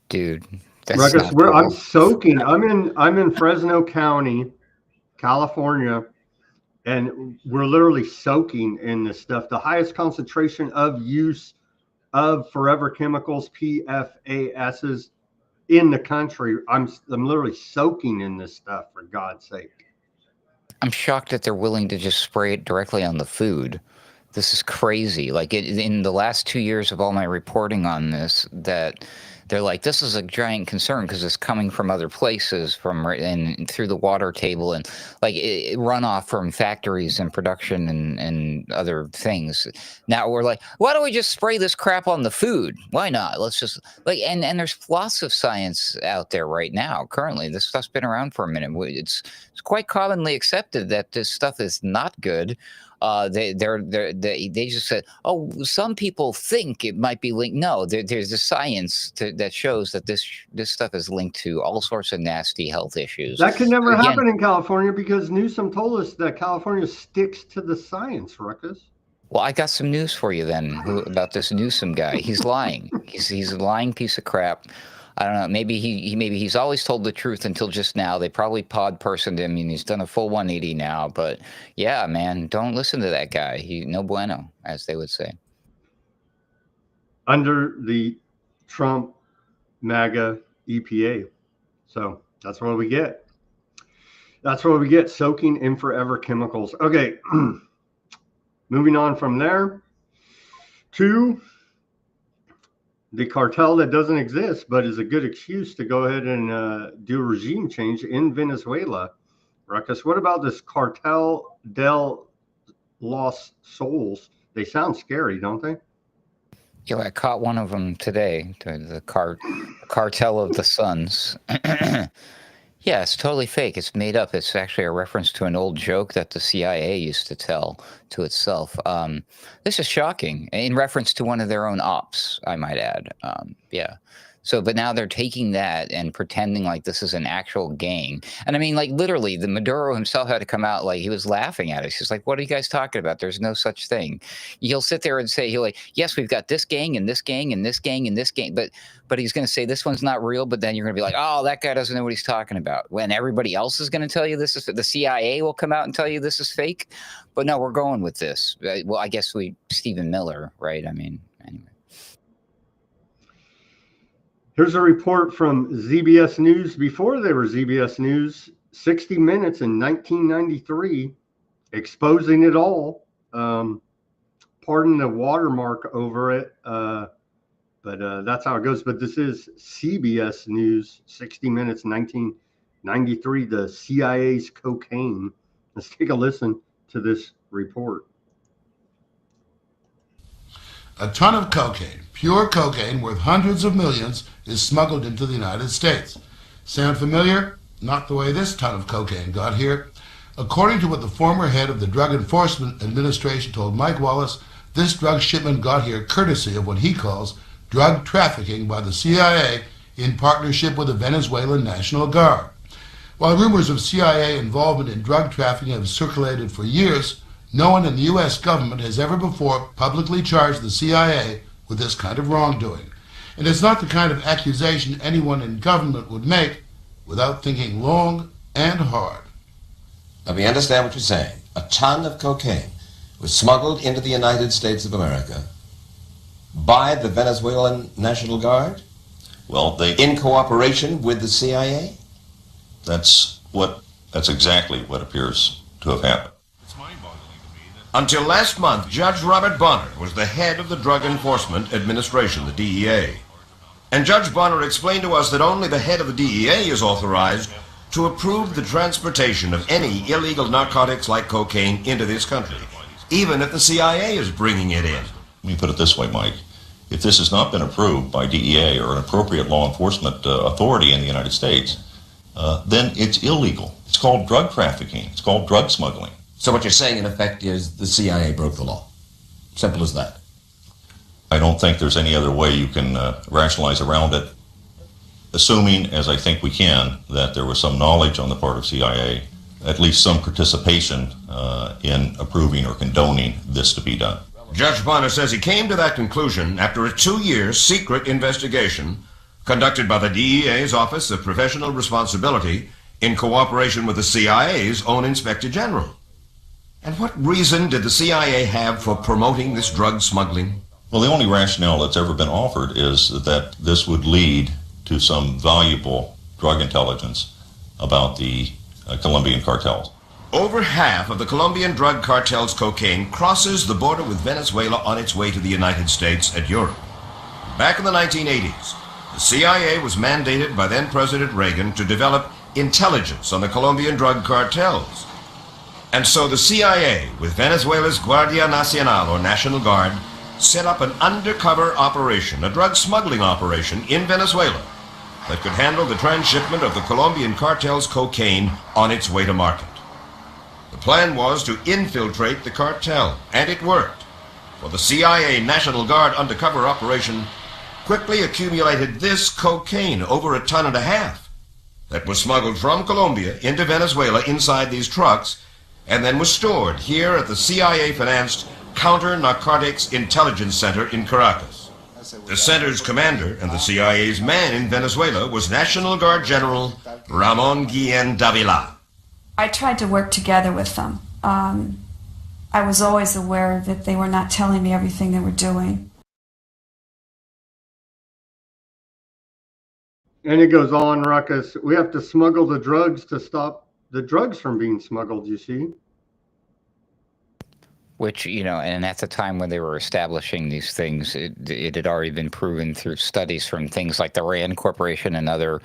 S4: Dude, that's
S2: Ruckus, I'm soaking. I'm in Fresno County, California, and we're literally soaking in this stuff. The highest concentration of use of forever chemicals, PFASs, in the country. I'm literally soaking in this stuff, for God's sake.
S4: I'm shocked that they're willing to just spray it directly on the food. This is crazy. Like in the last 2 years of all my reporting on this, that they're like, this is a giant concern because it's coming from other places, and through the water table, and like runoff from factories and production and other things. Now we're like, why don't we just spray this crap on the food? Why not? Let's just and there's lots of science out there right now. Currently, this stuff's been around for a minute. It's quite commonly accepted that this stuff is not good. They just said, oh, some people think it might be linked. No, there's a science that shows that this stuff is linked to all sorts of nasty health issues.
S2: That could never happen in California because Newsom told us that California sticks to the science, Ruckus.
S4: Well, I got some news for you then about this Newsom guy. He's lying. He's a lying piece of crap. I don't know. Maybe he's always told the truth until just now. They probably pod-personed him, and he's done a full 180 now. But yeah, man, don't listen to that guy. He no bueno, as they would say.
S2: Under the Trump MAGA EPA. So that's what we get. That's what we get, soaking in forever chemicals. Okay, moving on from there to the cartel that doesn't exist, but is a good excuse to go ahead and do a regime change in Venezuela. Ruckus. What about this Cartel del Los Souls? They sound scary, don't they?
S4: Yeah, I caught one of them today. The Cartel of the Suns. Yeah, it's totally fake. It's made up. It's actually a reference to an old joke that the CIA used to tell to itself. This is shocking. In reference to one of their own ops, I might add. Yeah. So, but now they're taking that and pretending like this is an actual gang. And I mean, like, literally, the Maduro himself had to come out, like, he was laughing at it. He's like, what are you guys talking about? There's no such thing. He'll sit there and say, he'll like, yes, we've got this gang and this gang and this gang and this gang. But he's going to say this one's not real. But then you're going to be like, oh, that guy doesn't know what he's talking about. When everybody else is going to tell you this is, the CIA will come out and tell you this is fake. But no, we're going with this. Well, I guess Stephen Miller, right? I mean, anyway.
S2: Here's a report from ZBS News. Before they were ZBS News, 60 Minutes in 1993, exposing it all. Pardon the watermark over it, but that's how it goes. But this is CBS News, 60 Minutes, 1993, the CIA's cocaine. Let's take a listen to this report.
S14: A ton of cocaine, pure cocaine worth hundreds of millions, is smuggled into the United States. Sound familiar? Not the way this ton of cocaine got here. According to what the former head of the Drug Enforcement Administration told Mike Wallace, this drug shipment got here courtesy of what he calls drug trafficking by the CIA in partnership with the Venezuelan National Guard. While rumors of CIA involvement in drug trafficking have circulated for years, no one in the U.S. government has ever before publicly charged the CIA with this kind of wrongdoing. And it's not the kind of accusation anyone in government would make without thinking long and hard.
S15: Now, we understand what you're saying. A ton of cocaine was smuggled into the United States of America by the Venezuelan National Guard?
S16: Well,
S15: in cooperation with the CIA?
S16: That's exactly what appears to have happened.
S17: Until last month, Judge Robert Bonner was the head of the Drug Enforcement Administration, the DEA. And Judge Bonner explained to us that only the head of the DEA is authorized to approve the transportation of any illegal narcotics like cocaine into this country, even if the CIA is bringing it in.
S16: Let me put it this way, Mike. If this has not been approved by DEA or an appropriate law enforcement authority in the United States, then it's illegal. It's called drug trafficking. It's called drug smuggling.
S15: So what you're saying, in effect, is the CIA broke the law. Simple as that.
S16: I don't think there's any other way you can rationalize around it, assuming, as I think we can, that there was some knowledge on the part of CIA, at least some participation in approving or condoning this to be done.
S17: Judge Bonner says he came to that conclusion after a 2-year secret investigation conducted by the DEA's Office of Professional Responsibility in cooperation with the CIA's own Inspector General. And what reason did the CIA have for promoting this drug smuggling?
S16: Well, the only rationale that's ever been offered is that this would lead to some valuable drug intelligence about the Colombian cartels.
S17: Over half of the Colombian drug cartel's cocaine crosses the border with Venezuela on its way to the United States and Europe. Back in the 1980s, the CIA was mandated by then-President Reagan to develop intelligence on the Colombian drug cartels. And so the CIA, with Venezuela's Guardia Nacional, or National Guard, set up an undercover operation, a drug smuggling operation in Venezuela that could handle the transshipment of the Colombian cartel's cocaine on its way to market. The plan was to infiltrate the cartel, and it worked. For the CIA National Guard undercover operation quickly accumulated this cocaine, over 1.5 tons, that was smuggled from Colombia into Venezuela inside these trucks, and then was stored here at the CIA-financed Counter-Narcotics Intelligence Center in Caracas. The center's commander and the CIA's man in Venezuela was National Guard General Ramon Guillen Davila.
S18: I tried to work together with them. I was always aware that they were not telling me everything they were doing.
S2: And it goes on, Ruckus. We have to smuggle the drugs to stop the drugs from being smuggled, you see.
S4: Which, you know, and at the time when they were establishing these things, it had already been proven through studies from things like the RAND Corporation and other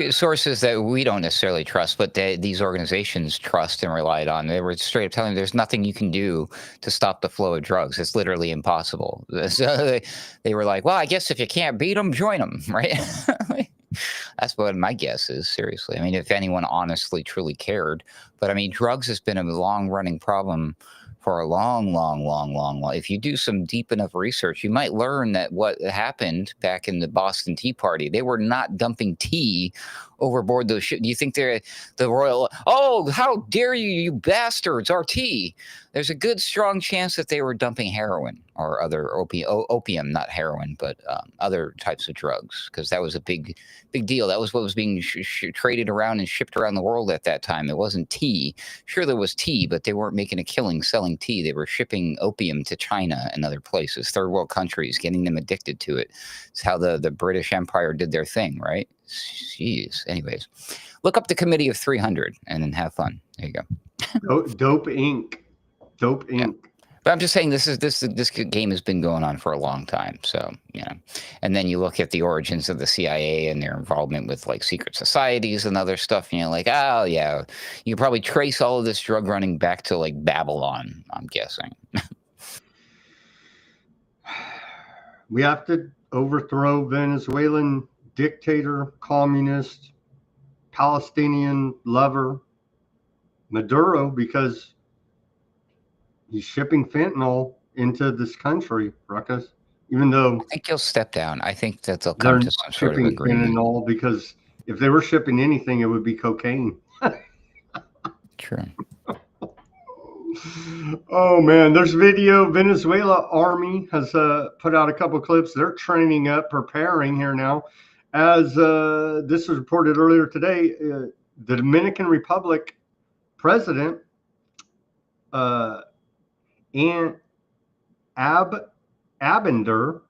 S4: sources that we don't necessarily trust, but these organizations trust and relied on. They were straight up telling me there's nothing you can do to stop the flow of drugs. It's literally impossible. So they were like, well, I guess if you can't beat them, join them, right? That's what my guess is, seriously. I mean, if anyone honestly, truly cared. But I mean, drugs has been a long-running problem for a long. If you do some deep enough research, you might learn that what happened back in the Boston Tea Party, they were not dumping tea overboard those ships. Do you think they're the royal? Oh, how dare you, you bastards! Our tea. There's a good, strong chance that they were dumping heroin or other opium, not heroin, but other types of drugs, because that was a big deal. That was what was being traded around and shipped around the world at that time. It wasn't tea. Sure, there was tea, but they weren't making a killing selling tea. They were shipping opium to China and other places, third world countries, getting them addicted to it. It's how the British Empire did their thing, right? Jeez. Anyways, look up the Committee of 300 and then have fun. There you go.
S2: Dope Inc. Dope Inc.
S4: Yeah. But I'm just saying this game has been going on for a long time. So, you know, and then you look at the origins of the CIA and their involvement with like secret societies and other stuff. And you're like, oh, yeah, you probably trace all of this drug running back to like Babylon, I'm guessing.
S2: We have to overthrow Venezuelan dictator, communist, Palestinian lover, Maduro, because he's shipping fentanyl into this country, Ruckus. Even though
S4: I think he'll step down. I think that they'll come to some sort of agreement.
S2: Fentanyl, because if they were shipping anything, it would be cocaine.
S4: True.
S2: Oh man, there's video. Venezuela Army has put out a couple clips. They're training up, preparing here now. As this was reported earlier today, the Dominican Republic president and Abender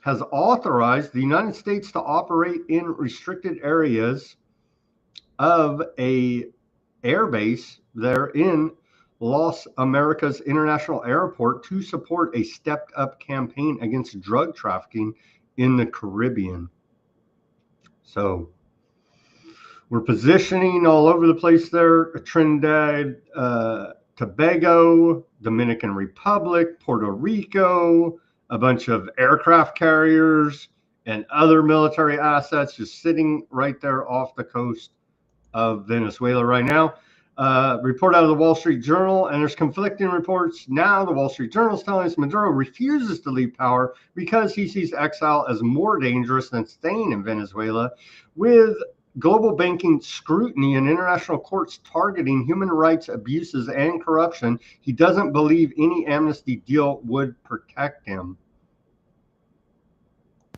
S2: has authorized the United States to operate in restricted areas of a airbase there in Los Americas International Airport to support a stepped up campaign against drug trafficking in the Caribbean. So we're positioning all over the place there. Trinidad, Tobago, Dominican Republic, Puerto Rico, a bunch of aircraft carriers and other military assets just sitting right there off the coast of Venezuela right now. Report out of the Wall Street Journal, and there's conflicting reports. Now the Wall Street Journal is telling us Maduro refuses to leave power because he sees exile as more dangerous than staying in Venezuela, with global banking scrutiny and international courts targeting human rights abuses and corruption. He doesn't believe any amnesty deal would protect him.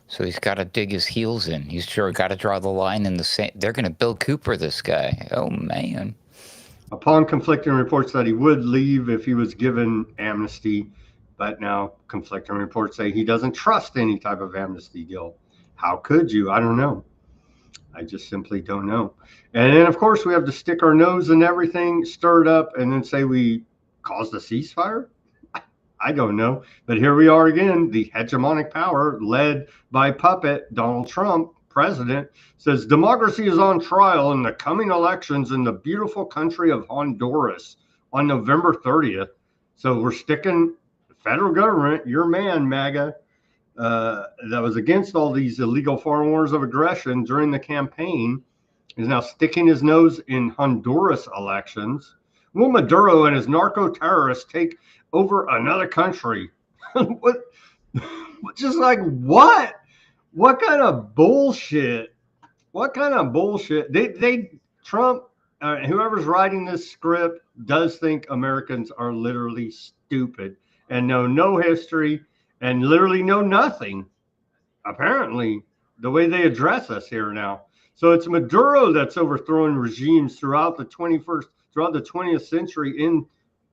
S4: So he's got to dig his heels in. He's sure got to draw the line in the sand. They're going to Bill Cooper this guy. Oh, man.
S2: Upon conflicting reports that he would leave if he was given amnesty, but now conflicting reports say he doesn't trust any type of amnesty deal. How could you? I don't know. I just simply don't know. And then, of course, we have to stick our nose in everything, stir it up, and then say we caused a ceasefire? I don't know. But here we are again. The hegemonic power led by puppet Donald Trump, president, says democracy is on trial in the coming elections in the beautiful country of Honduras on November 30th. So we're sticking the federal government, your man, MAGA, that was against all these illegal foreign wars of aggression during the campaign, is now sticking his nose in Honduras elections. Will Maduro and his narco-terrorists take over another country? What? Just like what? What kind of bullshit? What kind of bullshit? Trump, whoever's writing this script, does think Americans are literally stupid and know no history and literally know nothing, apparently, the way they address us here now. So it's Maduro that's overthrowing regimes throughout the 20th century in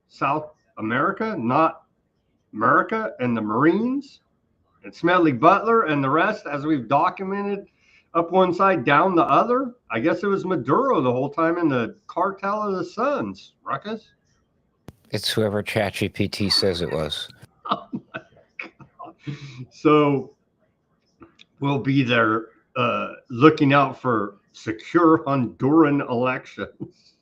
S2: South America, not America and the Marines and Smedley Butler and the rest, as we've documented, up one side, down the other. I guess it was Maduro the whole time in the Cartel of the Suns, Ruckus.
S4: It's whoever ChatGPT says it was.
S2: Oh my God. So we'll be there looking out for secure Honduran elections.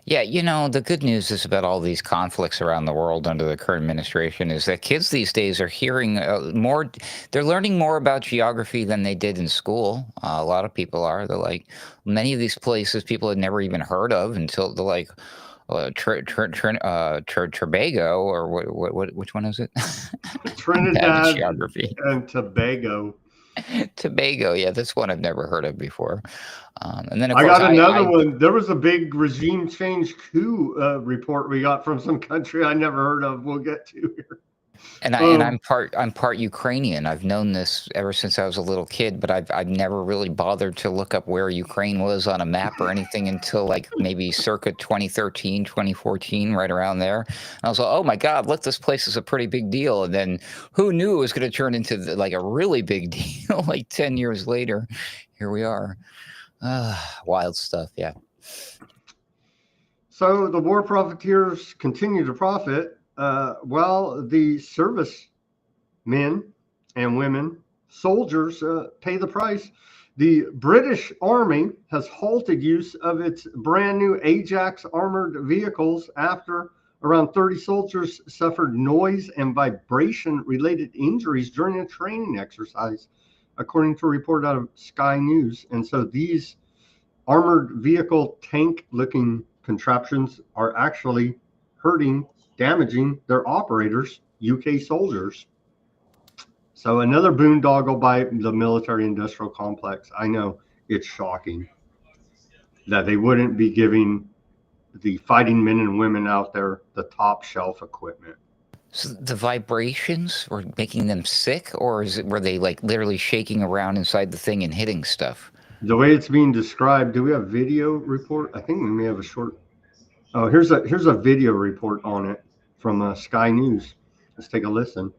S4: Yeah, you know, the good news is about all these conflicts around the world under the current administration is that kids these days are hearing more, they're learning more about geography than they did in school. A lot of people are. They're like, many of these places people had never even heard of until they're like, Tobago, or which one is it?
S2: Trinidad
S4: geography.
S2: and Tobago.
S4: Tobago, yeah, this one I've never heard of before. And then of
S2: I
S4: course,
S2: got another one. There was a big regime change coup report we got from some country I never heard of. We'll get to here.
S4: And I'm part Ukrainian. I've known this ever since I was a little kid, but I've never really bothered to look up where Ukraine was on a map or anything until like maybe circa 2013, 2014, right around there. And I was like, oh my God, look, this place is a pretty big deal. And then who knew it was going to turn into like a really big deal? Like 10 years later, here we are. Wild stuff, yeah.
S2: So the war profiteers continue to profit. While the service men and women, soldiers, pay the price. The British Army has halted use of its brand new Ajax armored vehicles after around 30 soldiers suffered noise and vibration related injuries during a training exercise, according to a report out of Sky News. And so these armored vehicle tank looking contraptions are actually damaging their operators, UK soldiers. So another boondoggle by the military industrial complex. I know it's shocking that they wouldn't be giving the fighting men and women out there the top shelf equipment.
S4: So the vibrations were making them sick, or were they like literally shaking around inside the thing and hitting stuff?
S2: The way it's being described, do we have video report? I think we may have a short. Oh, here's a video report on it from Sky News. Let's take a listen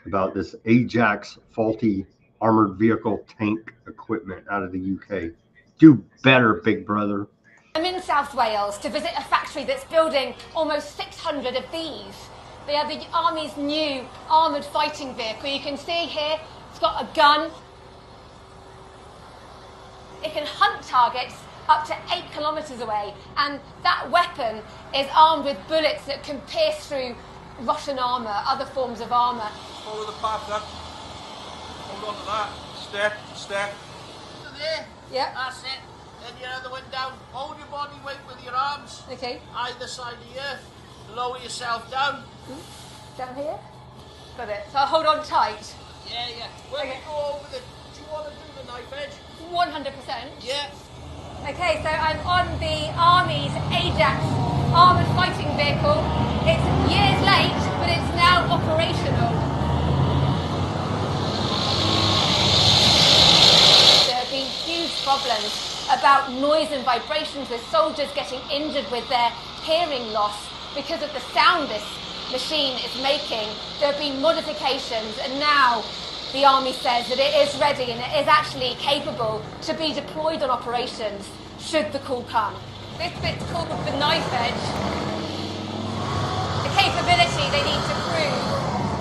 S2: about this Ajax faulty armored vehicle tank equipment out of the UK. Do better, big brother.
S19: I'm in South Wales to visit a factory that's building almost 600 of these. They are the Army's new armoured fighting vehicle. You can see here, it's got a gun. It can hunt targets up to 8 kilometres away, and that weapon is armed with bullets that can pierce through Russian armour, other forms of armour.
S20: Follow the path then. Hold on to that. Step.
S19: There. Yep.
S20: That's it. Then your other one down. Hold your body weight with your arms.
S19: Okay.
S20: Either side of you. Lower yourself down.
S19: Down here. Got it. So I'll hold on tight.
S20: Yeah. When we go over the... Do you want to do the knife edge?
S19: 100%.
S20: Yeah.
S19: Okay, so I'm on the Army's Ajax armoured fighting vehicle. It's years late, but it's now operational. There have been huge problems about noise and vibrations with soldiers getting injured with their hearing loss because of the sound this machine is making. There have been modifications, and now the Army says that it is ready and it is actually capable to be deployed on operations should the call come. This bit's called the knife edge. The capability they need to prove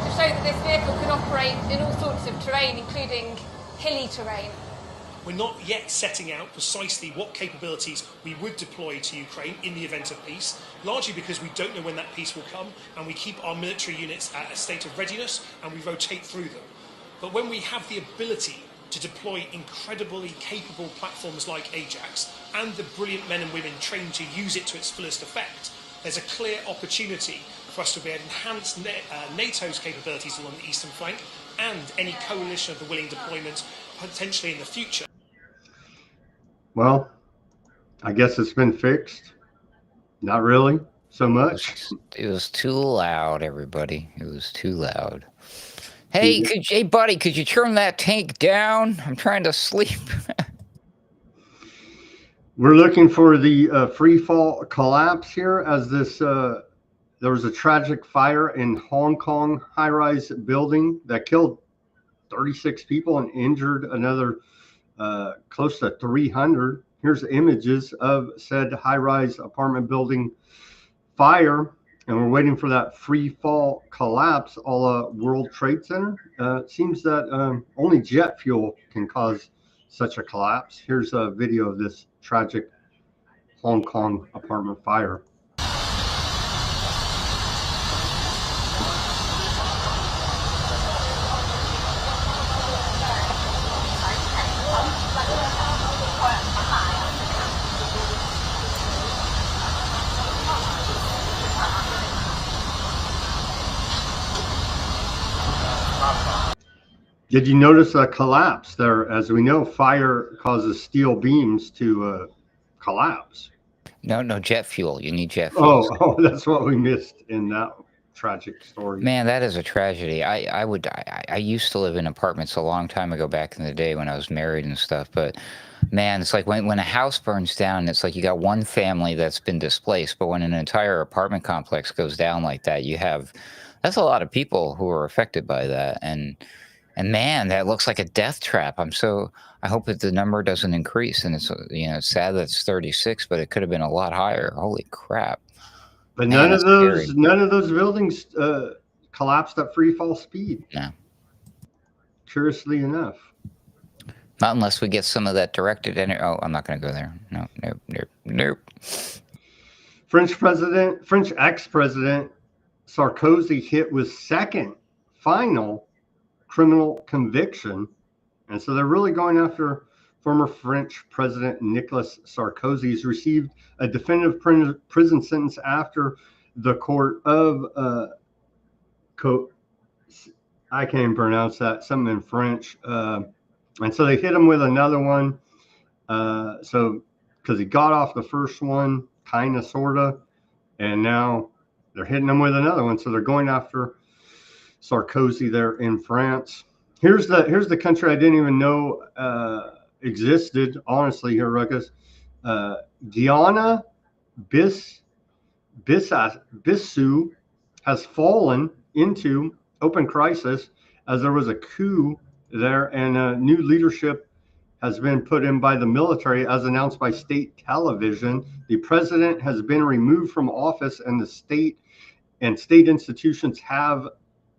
S19: to show that this vehicle can operate in all sorts of terrain, including hilly terrain.
S21: We're not yet setting out precisely what capabilities we would deploy to Ukraine in the event of peace, largely because we don't know when that peace will come, and we keep our military units at a state of readiness and we rotate through them. But when we have the ability to deploy incredibly capable platforms like Ajax and the brilliant men and women trained to use it to its fullest effect, there's a clear opportunity for us to be able to enhance NATO's capabilities along the eastern flank and any coalition of the willing deployment potentially in the future.
S2: Well, I guess it's been fixed. Not really so much.
S4: It was too loud, everybody. It was too loud. Hey, buddy, could you turn that tank down? I'm trying to sleep.
S2: We're looking for the free fall collapse here as this, there was a tragic fire in Hong Kong high-rise building that killed 36 people and injured another close to 300. Here's images of said high-rise apartment building fire. And we're waiting for that free fall collapse a la World Trade Center. It seems that only jet fuel can cause such a collapse. Here's a video of this tragic Hong Kong apartment fire. Did you notice a collapse there? As we know, fire causes steel beams to collapse.
S4: No jet fuel. You need jet fuel.
S2: Oh, that's what we missed in that tragic story.
S4: Man, that is a tragedy. I used to live in apartments a long time ago, back in the day when I was married and stuff. But man, it's like when a house burns down, it's like you got one family that's been displaced. But when an entire apartment complex goes down like that, that's a lot of people who are affected by that. And man, that looks like a death trap. I hope that the number doesn't increase. And it's, it's sad that it's 36, but it could have been a lot higher. Holy crap.
S2: But
S4: Man,
S2: none of those buildings collapsed at free fall speed.
S4: No.
S2: Curiously enough.
S4: Not unless we get some of that directed energy. Oh, I'm not going to go there. Nope.
S2: French ex-president Sarkozy hit with second final criminal conviction. And so they're really going after former French President Nicolas Sarkozy. He's received a definitive prison sentence after the court of, I can't even pronounce that, something in French. And so they hit him with another one. Because he got off the first one, kind of, sort of. And now they're hitting him with another one. So they're going after Sarkozy there in France. Here's the country I didn't even know existed, honestly, here, Ruckus. Guyana Bissau has fallen into open crisis as there was a coup there, and new leadership has been put in by the military, as announced by state television. The president has been removed from office, and the state institutions have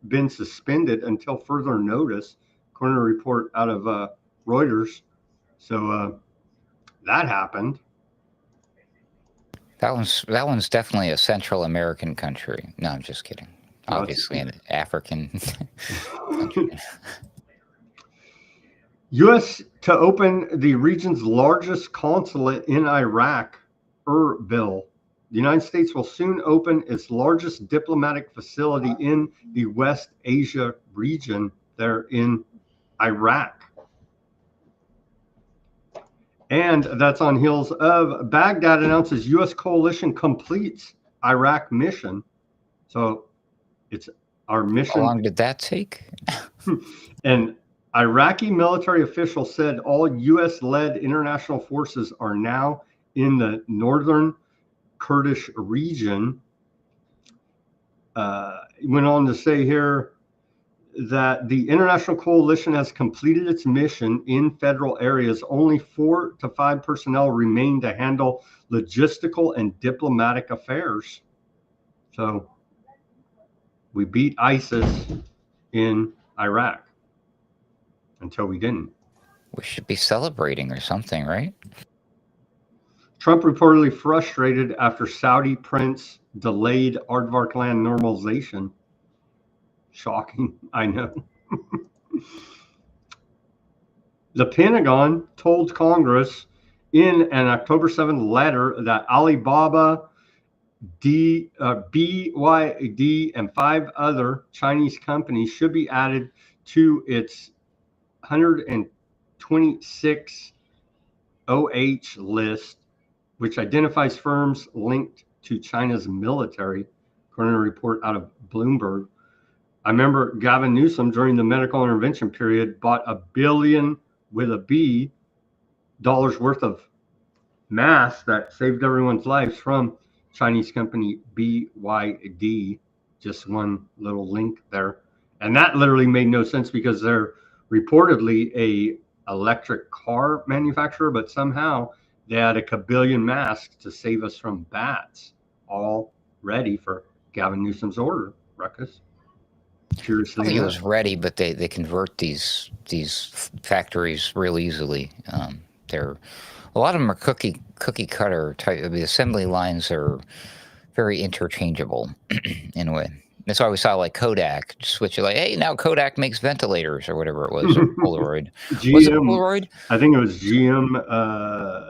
S2: been suspended until further notice, according to a report out of Reuters. So that happened.
S4: That one's definitely a Central American country. No, I'm just kidding. Obviously, an African country.
S2: U.S. to open the region's largest consulate in Iraq, Erbil. The United States will soon open its largest diplomatic facility in the West Asia region there in Iraq. And that's on heels of Baghdad announces U.S. coalition completes Iraq mission. So it's our mission.
S4: How long did that take?
S2: An Iraqi military official said all U.S.-led international forces are now in the northern Kurdish region. Went on to say here that the international coalition has completed its mission in federal areas. Only 4 to 5 personnel remain to handle logistical and diplomatic affairs. So we beat ISIS in Iraq until we didn't.
S4: We should be celebrating or something, right?
S2: Trump reportedly frustrated after Saudi prince delayed aardvark land normalization. Shocking, I know. The Pentagon told Congress in an October 7th letter that Alibaba, BYD, and 5 other Chinese companies should be added to its 126 OH list, which identifies firms linked to China's military, according to a report out of Bloomberg. I remember Gavin Newsom during the medical intervention period bought $1 billion with a B dollars worth of masks that saved everyone's lives from Chinese company BYD. Just one little link there. And that literally made no sense because they're reportedly a electric car manufacturer, but somehow they had a kabillion masks to save us from bats, all ready for Gavin Newsom's order, Ruckus.
S4: I
S2: Curiously
S4: think it
S2: enough.
S4: was ready, but they convert these factories real easily. They're a lot of them are cookie cutter type. The assembly lines are very interchangeable in a way. That's why we saw like Kodak switch it, like, hey, now Kodak makes ventilators or whatever it was, or Polaroid. Was it
S2: GM,
S4: Polaroid?
S2: I think it was GM,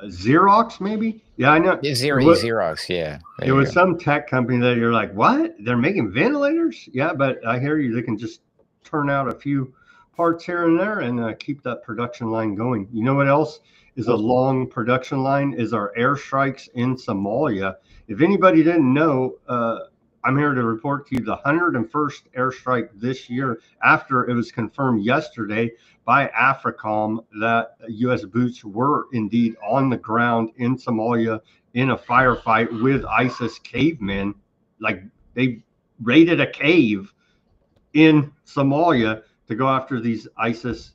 S2: Xerox, maybe. Yeah, I know.
S4: Xerox, yeah.
S2: It was some tech company that you're like, what? They're making ventilators? Yeah, but I hear you. They can just turn out a few parts here and there and keep that production line going. You know what else is a long production line? Is our airstrikes in Somalia. If anybody didn't know, I'm here to report to you the 101st airstrike this year, after it was confirmed yesterday by AFRICOM that U.S. boots were indeed on the ground in Somalia in a firefight with ISIS cavemen. Like, they raided a cave in Somalia to go after these ISIS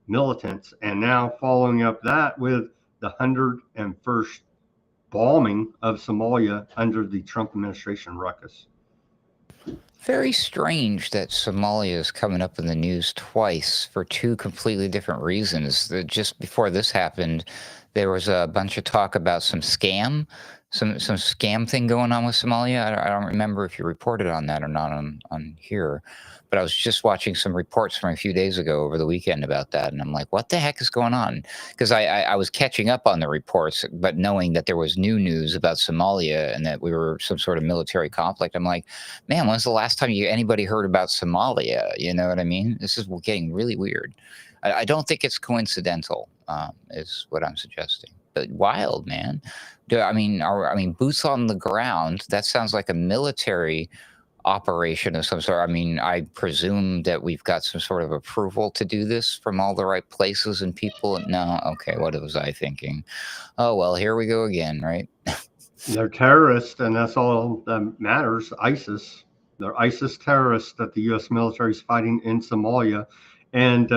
S2: militants. And now following up that with the 101st bombing of Somalia under the Trump administration ruckus.
S4: Very strange that Somalia is coming up in the news twice for two completely different reasons. Just before this happened, there was a bunch of talk about some scam thing going on with Somalia. I don't remember if you reported on that or not on here, but I was just watching some reports from a few days ago over the weekend about that, and I'm like, what the heck is going on? Because I was catching up on the reports, but knowing that there was new news about Somalia and that we were some sort of military conflict, I'm like, man, when's the last time anybody heard about Somalia? You know what I mean? This is getting really weird. I don't think it's coincidental, is what I'm suggesting. But wild, man. I mean, boots on the ground. That sounds like a military operation of some sort. I mean, I presume that we've got some sort of approval to do this from all the right places and people. No, okay, what was I thinking? Oh, well, here we go again, right?
S2: They're terrorists, and that's all that matters. ISIS. They're ISIS terrorists that the U.S. military is fighting in Somalia. And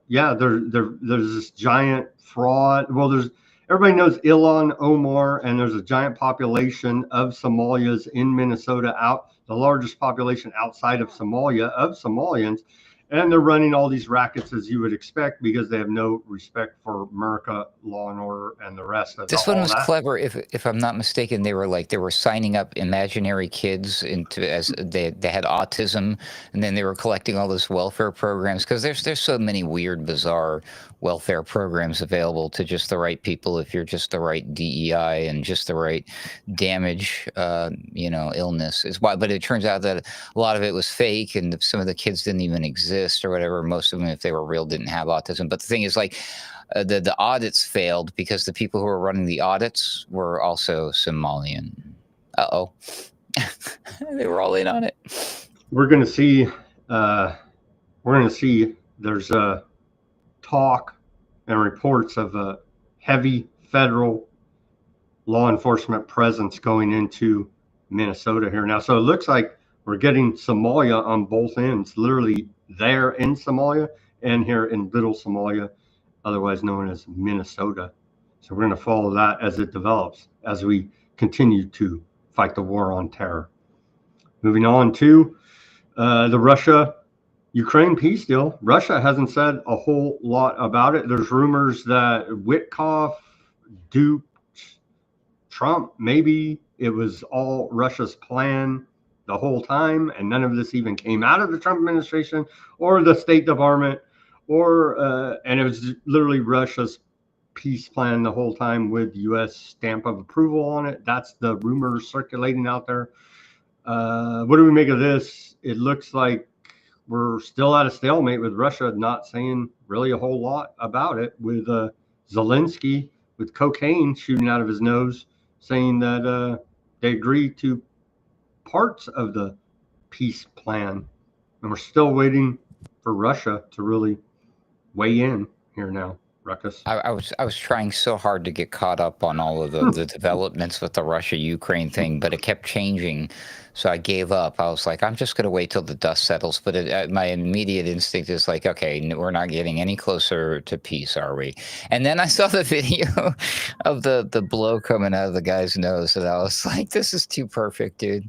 S2: yeah, there's this giant fraud. Well, everybody knows Ilhan Omar, and there's a giant population of Somalians in Minnesota, the largest population outside of Somalia of Somalians. And they're running all these rackets, as you would expect, because they have no respect for America, law and order, and the rest of it.
S4: This one was clever. If I'm not mistaken, they were signing up imaginary kids as they had autism, and then they were collecting all those welfare programs, because there's so many weird, bizarre welfare programs available to just the right people if you're just the right DEI and just the right damage, illness. But it turns out that a lot of it was fake, and some of the kids didn't even exist or whatever. Most of them, if they were real, didn't have autism. But the thing is, like, the audits failed because the people who were running the audits were also Somalian. Uh-oh. They were all in on it.
S2: We're going to see there's a talk and reports of a heavy federal law enforcement presence going into Minnesota here now. So it looks like we're getting Somalia on both ends, literally there in Somalia and here in Little Somalia, otherwise known as Minnesota. So we're going to follow that as it develops, as we continue to fight the war on terror. Moving on to the Russia-Ukraine peace deal. Russia hasn't said a whole lot about it. There's rumors that Witkoff duped Trump. Maybe it was all Russia's plan the whole time, and none of this even came out of the Trump administration or the State Department, and it was literally Russia's peace plan the whole time with U.S. stamp of approval on it. That's the rumors circulating out there. What do we make of this? It looks like we're still at a stalemate with Russia not saying really a whole lot about it, with Zelensky with cocaine shooting out of his nose saying that they agreed to parts of the peace plan. And we're still waiting for Russia to really weigh in here now. Ruckus.
S4: I was trying so hard to get caught up on all of the developments with the Russia-Ukraine thing, but it kept changing So I gave up. I was like, I'm just going to wait till the dust settles. But my immediate instinct is like, okay, we're not getting any closer to peace, are we? And then I saw the video of the blow coming out of the guy's nose, and I was like, this is too perfect, dude.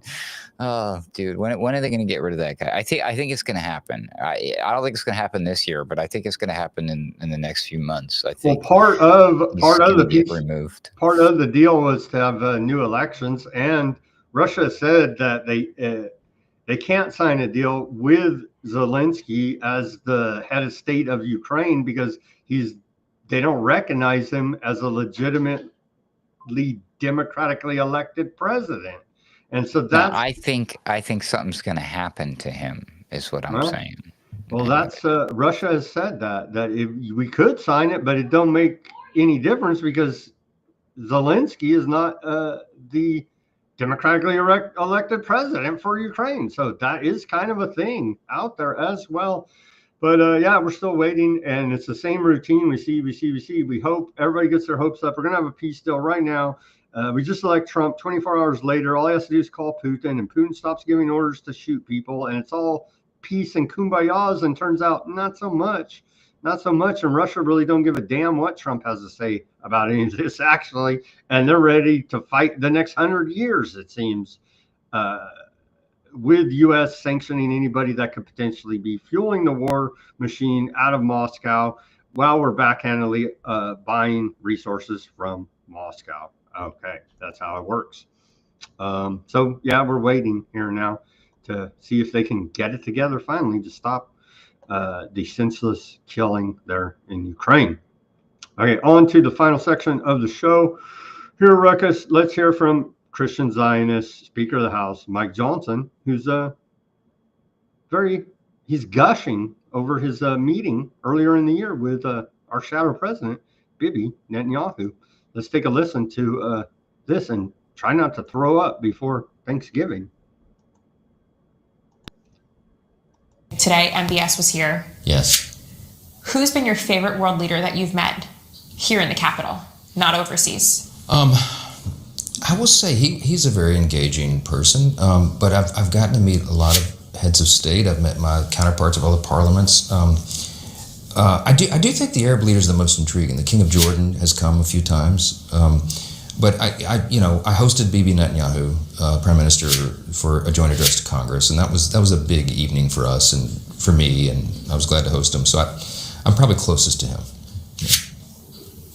S4: Oh, dude, when are they going to get rid of that guy? I think it's going to happen. I don't think it's going to happen this year, but I think it's going to happen in the next few months. I think.
S2: Well, part of the
S4: get removed.
S2: Part of the deal was to have new elections, and Russia said that they can't sign a deal with Zelensky as the head of state of Ukraine because they don't recognize him as a legitimately democratically elected president. And so that's
S4: I think something's going to happen to him is what I'm saying.
S2: Well, that's Russia has said that if we could sign it, but it don't make any difference because Zelensky is not the democratically elected president for Ukraine. So that is kind of a thing out there as well. But yeah, we're still waiting, and it's the same routine. We see. We hope everybody gets their hopes up. We're gonna have a peace deal right now. We just elect Trump. 24 hours later, all he has to do is call Putin, and Putin stops giving orders to shoot people, and it's all peace and kumbayas. And turns out not so much. And Russia really don't give a damn what Trump has to say about any of this, actually. And they're ready to fight the next 100 years, it seems, with U.S. sanctioning anybody that could potentially be fueling the war machine out of Moscow while we're backhandedly buying resources from Moscow. Okay, that's how it works. So, yeah, we're waiting here now to see if they can get it together finally to stop the senseless killing there in Ukraine. Okay, on to the final section of the show. Here, Ruckus, let's hear from Christian Zionist Speaker of the House, Mike Johnson, who's he's gushing over his meeting earlier in the year with our shadow president, Bibi Netanyahu. Let's take a listen to this and try not to throw up before Thanksgiving.
S8: Today, MBS was here.
S1: Yes.
S8: Who's been your favorite world leader that you've met here in the Capitol, not overseas?
S1: I will say he's a very engaging person, but I've gotten to meet a lot of heads of state. I've met my counterparts of other parliaments. I do think the Arab leader is the most intriguing. The King of Jordan has come a few times, but I hosted Bibi Netanyahu, Prime Minister, for a joint address to Congress, and that was a big evening for us and for me, and I was glad to host him. So I'm probably closest to him. Yeah.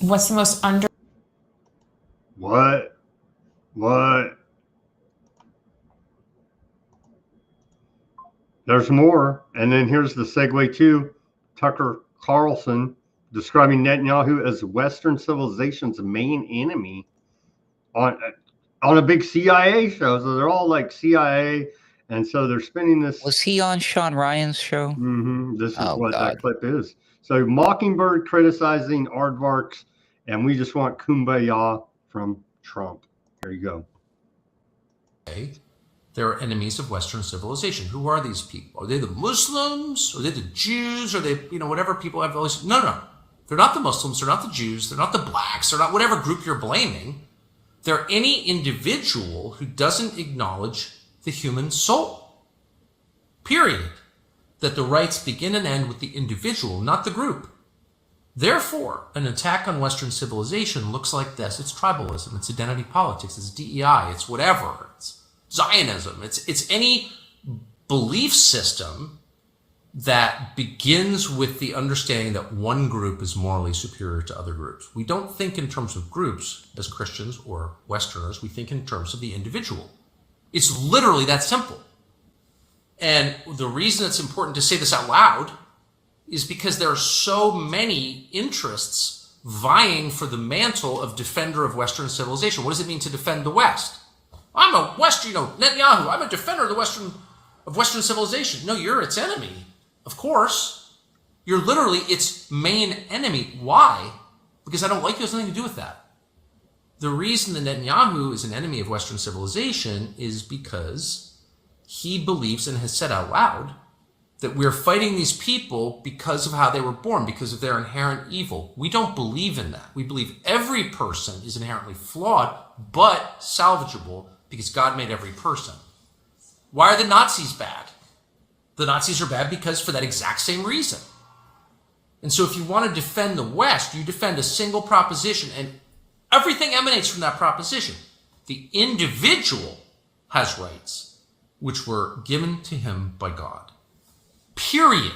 S8: What's the most under?
S2: What? There's more, and then here's the segue to Tucker Carlson describing Netanyahu as Western civilization's main enemy on a big CIA show. So they're all like CIA, and so they're spinning this.
S4: Was he on Sean Ryan's show?
S2: Mm-hmm. This is that clip is. So Mockingbird criticizing aardvarks, and we just want kumbaya from Trump. Here you go.
S22: They're enemies of Western civilization. Who are these people? Are they the Muslims? Are they the Jews? Are they, whatever people have always... No. They're not the Muslims. They're not the Jews. They're not the blacks. They're not whatever group you're blaming. They're any individual who doesn't acknowledge the human soul. Period. That the rights begin and end with the individual, not the group. Therefore, an attack on Western civilization looks like this. It's tribalism. It's identity politics. It's DEI. It's whatever. It's Zionism. It's any belief system that begins with the understanding that one group is morally superior to other groups. We don't think in terms of groups as Christians or Westerners. We think in terms of the individual. It's literally that simple. And the reason it's important to say this out loud is because there are so many interests vying for the mantle of defender of Western civilization. What does it mean to defend the West? I'm a Western, Netanyahu, I'm a defender of Western civilization. No, you're its enemy. Of course. You're literally its main enemy. Why? Because I don't like you. It has nothing to do with that. The reason that Netanyahu is an enemy of Western civilization is because he believes and has said out loud that we're fighting these people because of how they were born, because of their inherent evil. We don't believe in that. We believe every person is inherently flawed, but salvageable, because God made every person. Why are the Nazis bad? The Nazis are bad because for that exact same reason. And so if you want to defend the West, you defend a single proposition, and everything emanates from that proposition. The individual has rights, which were given to him by God. Period.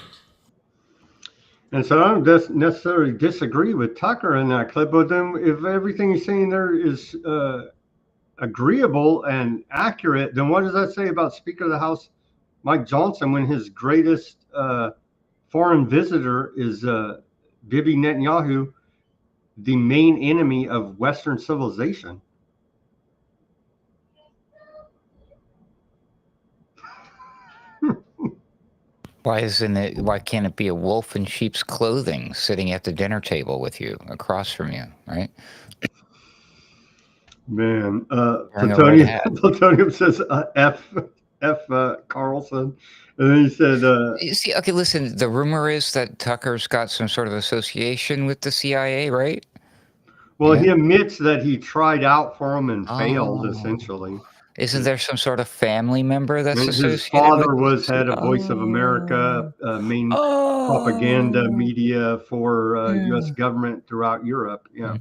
S2: And so I don't necessarily disagree with Tucker in that clip, but then if everything he's saying there is agreeable and accurate, then what does that say about Speaker of the House Mike Johnson when his greatest foreign visitor is Bibi Netanyahu, the main enemy of Western civilization?
S4: Why can't it be a wolf in sheep's clothing sitting at the dinner table with you, across from you, right?
S2: Man,
S4: Wearing a red hat.
S2: Plutonium says F Carlson, and then he said,
S4: You see, okay, listen, the rumor is that Tucker's got some sort of association with the CIA, right?
S2: well,
S4: Yeah.
S2: he admits that he tried out for him and failed, essentially.
S4: Isn't there some sort of family member that's associated
S2: His father
S4: with
S2: was head of Voice of America, main propaganda media for U.S. government throughout Europe. Yeah.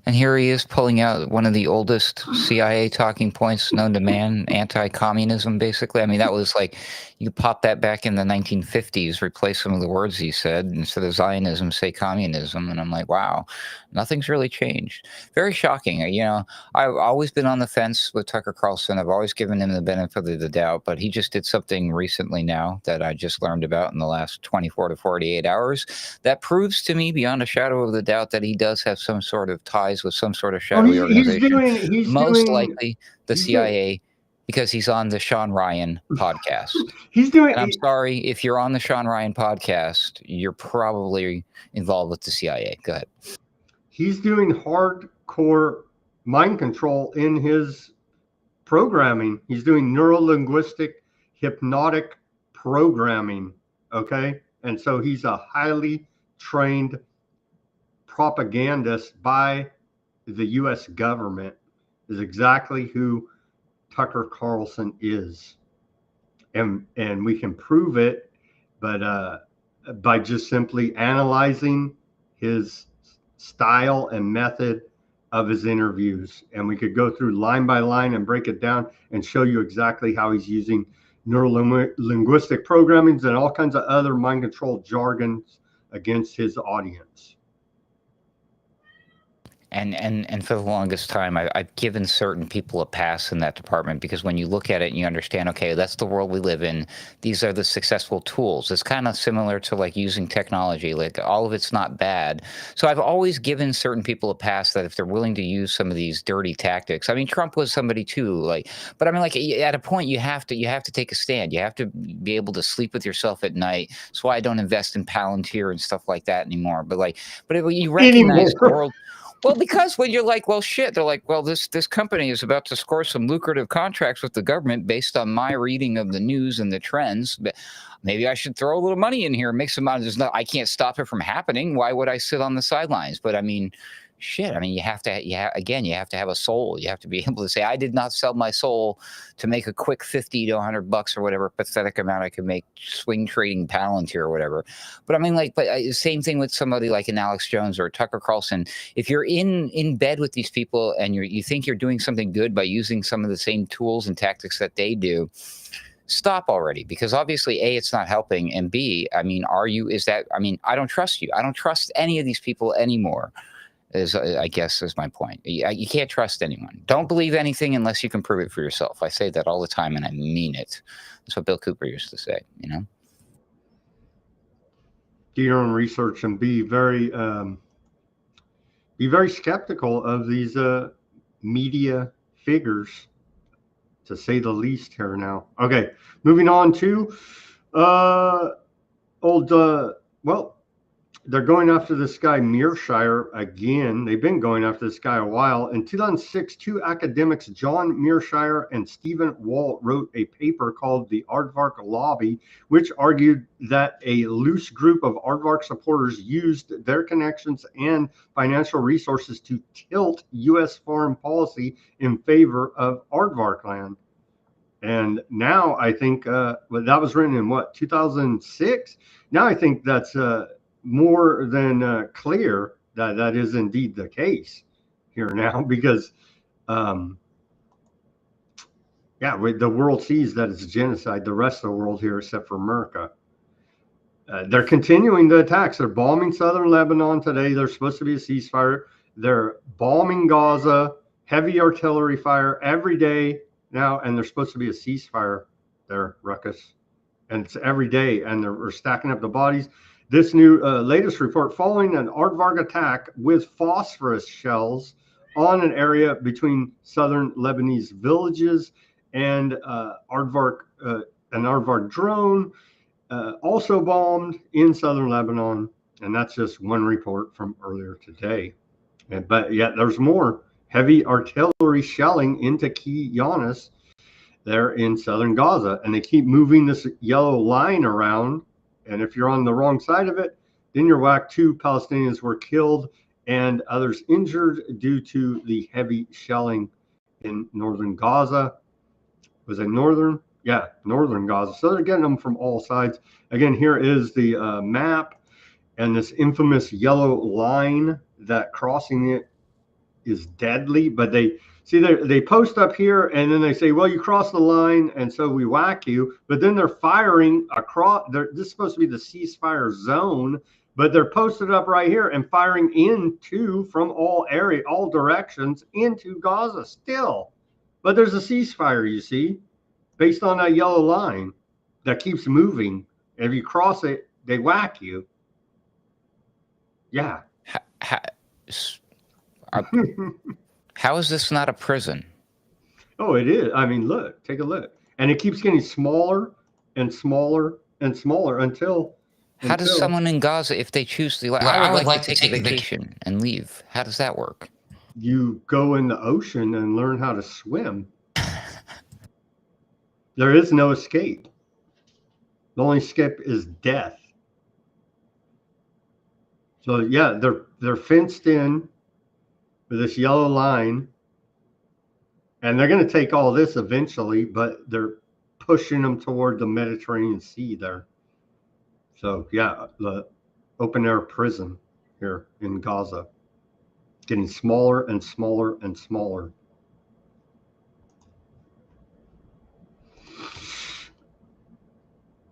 S4: And here he is pulling out one of the oldest CIA talking points known to man, anti-communism, basically. I mean, that was like, you pop that back in the 1950s, replace some of the words he said, instead of Zionism, say communism. And I'm like, wow, nothing's really changed. Very shocking. You know, I've always been on the fence with Tucker Carlson. I've always given him the benefit of the doubt, but he just did something recently now that I just learned about in the last 24 to 48 hours that proves to me beyond a shadow of the doubt that he does have some sort of ties with some sort of shadowy organization. Most likely the CIA, because he's on the Sean Ryan podcast. And I'm sorry, if you're on the Sean Ryan podcast, you're probably involved with the CIA. Go ahead.
S2: He's doing hardcore mind control in his programming. He's doing neuro-linguistic hypnotic programming. Okay. And so he's a highly trained propagandist by the U.S. government, is exactly who Tucker Carlson is. And we can prove it, but by just simply analyzing his style and method of his interviews. And we could go through line by line and break it down and show you exactly how he's using neuro-linguistic programmings and all kinds of other mind control jargons against his audience.
S4: And for the longest time, I've given certain people a pass in that department, because when you look at it and you understand, okay, that's the world we live in. These are the successful tools. It's kind of similar to like using technology. Like, all of it's not bad. So I've always given certain people a pass that if they're willing to use some of these dirty tactics. I mean, Trump was somebody too. Like, but I mean, like, at a point you have to take a stand. You have to be able to sleep with yourself at night. That's why I don't invest in Palantir and stuff like that anymore. But you recognize the world. Well, because when you're like, well, shit, they're like, well, this company is about to score some lucrative contracts with the government based on my reading of the news and the trends. But maybe I should throw a little money in here and make some money. I can't stop it from happening. Why would I sit on the sidelines? But I mean, shit. I mean, you have to have a soul. You have to be able to say, I did not sell my soul to make a quick $50 to $100 or whatever pathetic amount I could make swing trading Palantir or whatever. But I mean, same thing with somebody like an Alex Jones or Tucker Carlson. If you're in bed with these people and you think you're doing something good by using some of the same tools and tactics that they do, stop already, because obviously A, it's not helping, and B, I mean, I don't trust you. I don't trust any of these people anymore. I guess is my point. You can't trust anyone. Don't believe anything unless you can prove it for yourself. I say that all the time, and I mean it. That's what Bill Cooper used to say, you know?
S2: Do your own research and be very skeptical of these media figures, to say the least here now. Okay, moving on to they're going after this guy Mearsheimer again. They've been going after this guy a while. In 2006, two academics, John Mearsheimer and Stephen Walt, wrote a paper called The Aardvark Lobby, which argued that a loose group of Aardvark supporters used their connections and financial resources to tilt U.S. foreign policy in favor of Aardvark land. And now I think well, that was written in what, 2006? Now I think that's more than clear that that is indeed the case here now, because yeah, the world sees that it's genocide. The rest of the world here, except for America. They're continuing the attacks. They're bombing southern Lebanon today. There's supposed to be a ceasefire. They're bombing Gaza, heavy artillery fire every day now, and there's supposed to be a ceasefire there, Ruckus. And it's every day, and they're stacking up the bodies. This new latest report following an aardvark attack with phosphorus shells on an area between southern Lebanese villages, and an aardvark drone also bombed in southern Lebanon. And that's just one report from earlier today. But yet there's more heavy artillery shelling into Kiyanis there in southern Gaza. And they keep moving this yellow line around. And if you're on the wrong side of it, then you're whacked. 2 Palestinians were killed and others injured due to the heavy shelling in northern Gaza. Was it northern? Yeah, northern Gaza. So they're getting them from all sides. Again, here is the map, and this infamous yellow line that crossing it is deadly. But they see they post up here, and then they say, well, you crossed the line, and so we whack you. But then they're firing across. This is supposed to be the ceasefire zone, but they're posted up right here and firing into from all directions into Gaza still. But there's a ceasefire, you see, based on that yellow line that keeps moving. If you cross it, they whack you. Yeah.
S4: How is this not a prison?
S2: Oh, it is. I mean, look, take a look. And it keeps getting smaller and smaller and smaller until...
S4: How does someone in Gaza, if they choose to... I would like to take a vacation and leave. How does that work?
S2: You go in the ocean and learn how to swim. There is no escape. The only escape is death. So yeah, they're fenced in with this yellow line, and they're going to take all this eventually, but they're pushing them toward the Mediterranean Sea there. So yeah, the open air prison here in Gaza, getting smaller and smaller and smaller.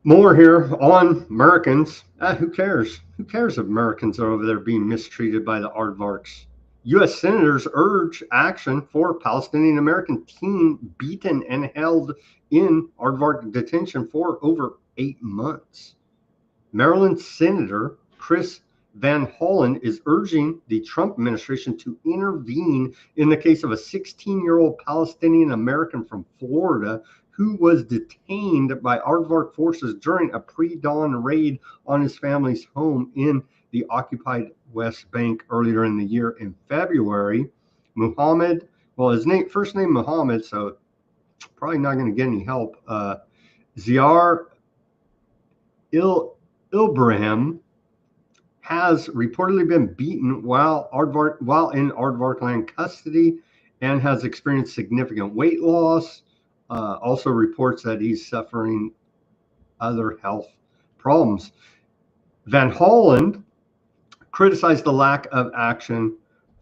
S2: More here on Americans. Who cares? Who cares if Americans are over there being mistreated by the aardvarks? U.S. senators urge action for Palestinian American teen beaten and held in aardvark detention for over 8 months. Maryland Senator Chris Van Hollen is urging the Trump administration to intervene in the case of a 16-year-old Palestinian American from Florida who was detained by aardvark forces during a pre-dawn raid on his family's home in the occupied West Bank earlier in the year in February. Muhammad, well, his first name Muhammad, so probably not going to get any help. Ziar Ilbrahim has reportedly been beaten while in aardvark land custody and has experienced significant weight loss. Also reports that he's suffering other health problems. Van Hollen criticized the lack of action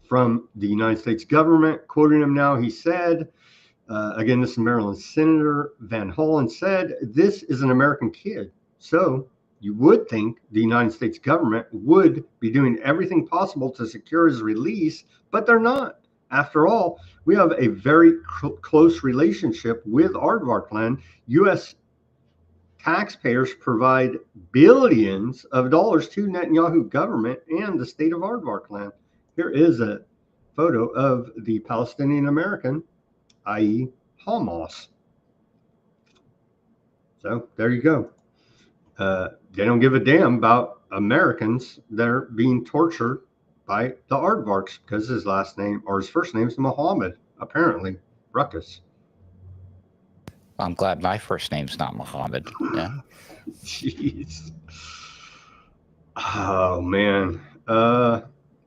S2: from the United States government. Quoting him now, he said, again, this is Maryland Senator Van Hollen said, "This is an American kid. So you would think the United States government would be doing everything possible to secure his release, but they're not. After all, we have a very close relationship with aardvark land. U.S. taxpayers provide billions of dollars to Netanyahu government and the state of aardvark land." Here is a photo of the Palestinian American, i.e. Hamas. So there you go. They don't give a damn about Americans that are being tortured by the aardvarks because his last name or his first name is Muhammad, apparently. Ruckus.
S4: I'm glad my first name's not Muhammad. Yeah.
S2: Jeez. Oh man.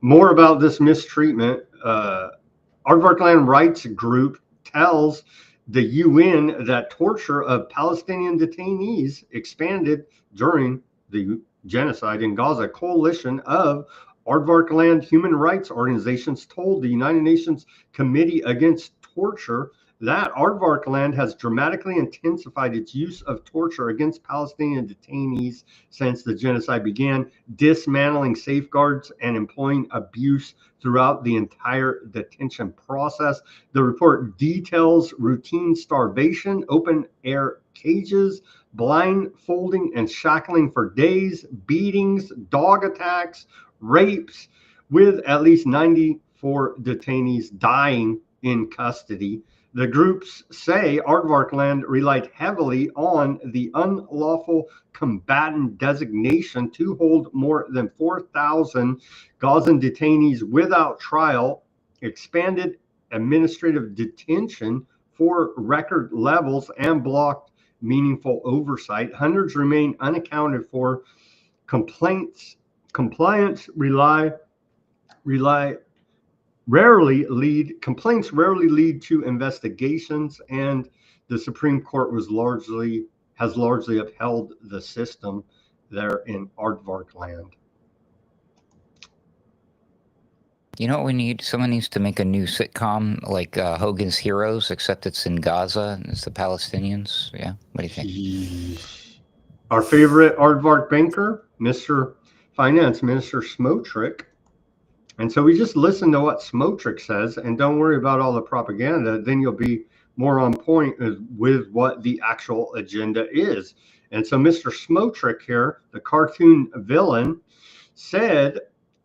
S2: More about this mistreatment. Aardvark Land Rights Group tells the UN that torture of Palestinian detainees expanded during the genocide in Gaza. A coalition of aardvark land human rights organizations told the United Nations Committee Against Torture that aardvark land has dramatically intensified its use of torture against Palestinian detainees since the genocide began, dismantling safeguards and employing abuse throughout the entire detention process. The report details routine starvation, open air cages, blindfolding and shackling for days, beatings, dog attacks, rapes, with at least 94 detainees dying in custody. The groups say aardvark land relied heavily on the unlawful combatant designation to hold more than 4,000 Gazan detainees without trial, expanded administrative detention for record levels, and blocked meaningful oversight. Hundreds remain unaccounted for. Complaints rarely lead to investigations, and the Supreme Court has largely upheld the system there in aardvark land.
S4: You know what we need? Someone needs to make a new sitcom like Hogan's Heroes, except it's in Gaza and it's the Palestinians. Yeah, what do you think?
S2: Our favorite aardvark banker, Mr. Finance Minister Smotrich. And so we just listen to what Smotrich says and don't worry about all the propaganda. Then you'll be more on point with what the actual agenda is. And so Mr. Smotrich here, the cartoon villain, said,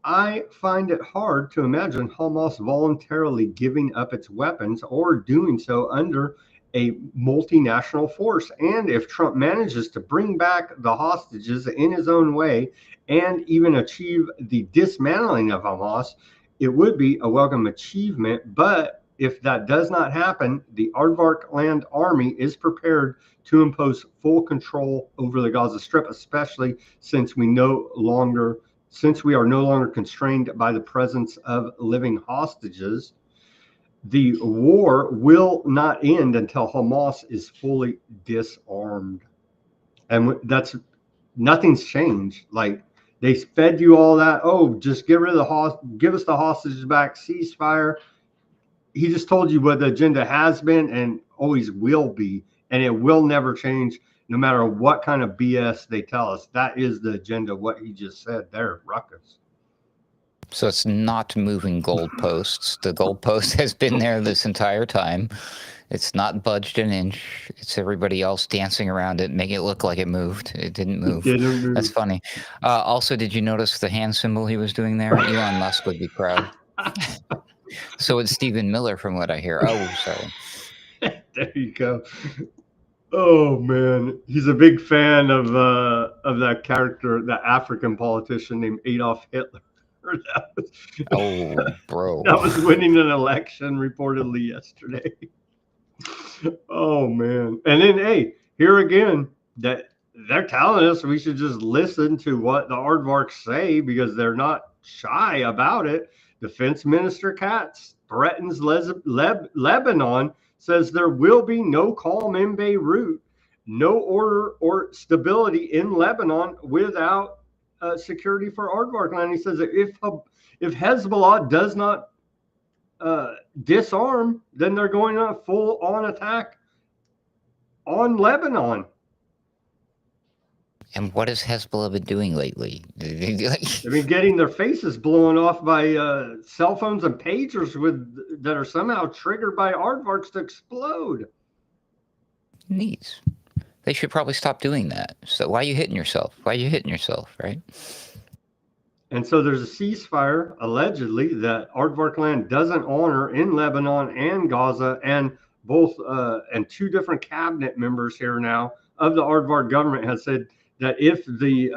S2: I find it hard to imagine Hamas voluntarily giving up its weapons or doing so under a multinational force. And if Trump manages to bring back the hostages in his own way and even achieve the dismantling of Hamas, it would be a welcome achievement. But if that does not happen, the aardvark land army is prepared to impose full control over the Gaza Strip, especially since we are no longer constrained by the presence of living hostages. The war will not end until Hamas is fully disarmed. And nothing's changed. Like, they fed you all that, oh, just give us the hostages back, ceasefire. He just told you what the agenda has been and always will be, and it will never change no matter what kind of BS they tell us. That is the agenda, what he just said there, Ruckus.
S4: So it's not moving goalposts. The goalpost has been there this entire time. It's not budged an inch. It's everybody else dancing around it, making it look like it moved. It didn't move. That's funny. Also, did you notice the hand symbol he was doing there? Elon Musk would be proud. So it's Stephen Miller, from what I hear. Oh, sorry.
S2: There you go. Oh man, he's a big fan of that character, that African politician named Adolf Hitler.
S4: Oh, bro.
S2: That was winning an election reportedly yesterday. Oh man. And then, hey, here again, that they're telling us we should just listen to what the aardvarks say because they're not shy about it. Defense Minister Katz threatens Lebanon, says there will be no calm in Beirut, no order or stability in Lebanon without security for aardvark land. He says that if Hezbollah does not disarm, then they're going on a full-on attack on Lebanon.
S4: And what has Hezbollah been doing lately?
S2: They've been getting their faces blown off by cell phones and pagers that are somehow triggered by aardvarks to explode.
S4: Neat. They should probably stop doing that. So why are you hitting yourself? Right?
S2: And so there's a ceasefire, allegedly, that aardvark land doesn't honor in Lebanon and Gaza, and and two different cabinet members here now of the aardvark government has said that if the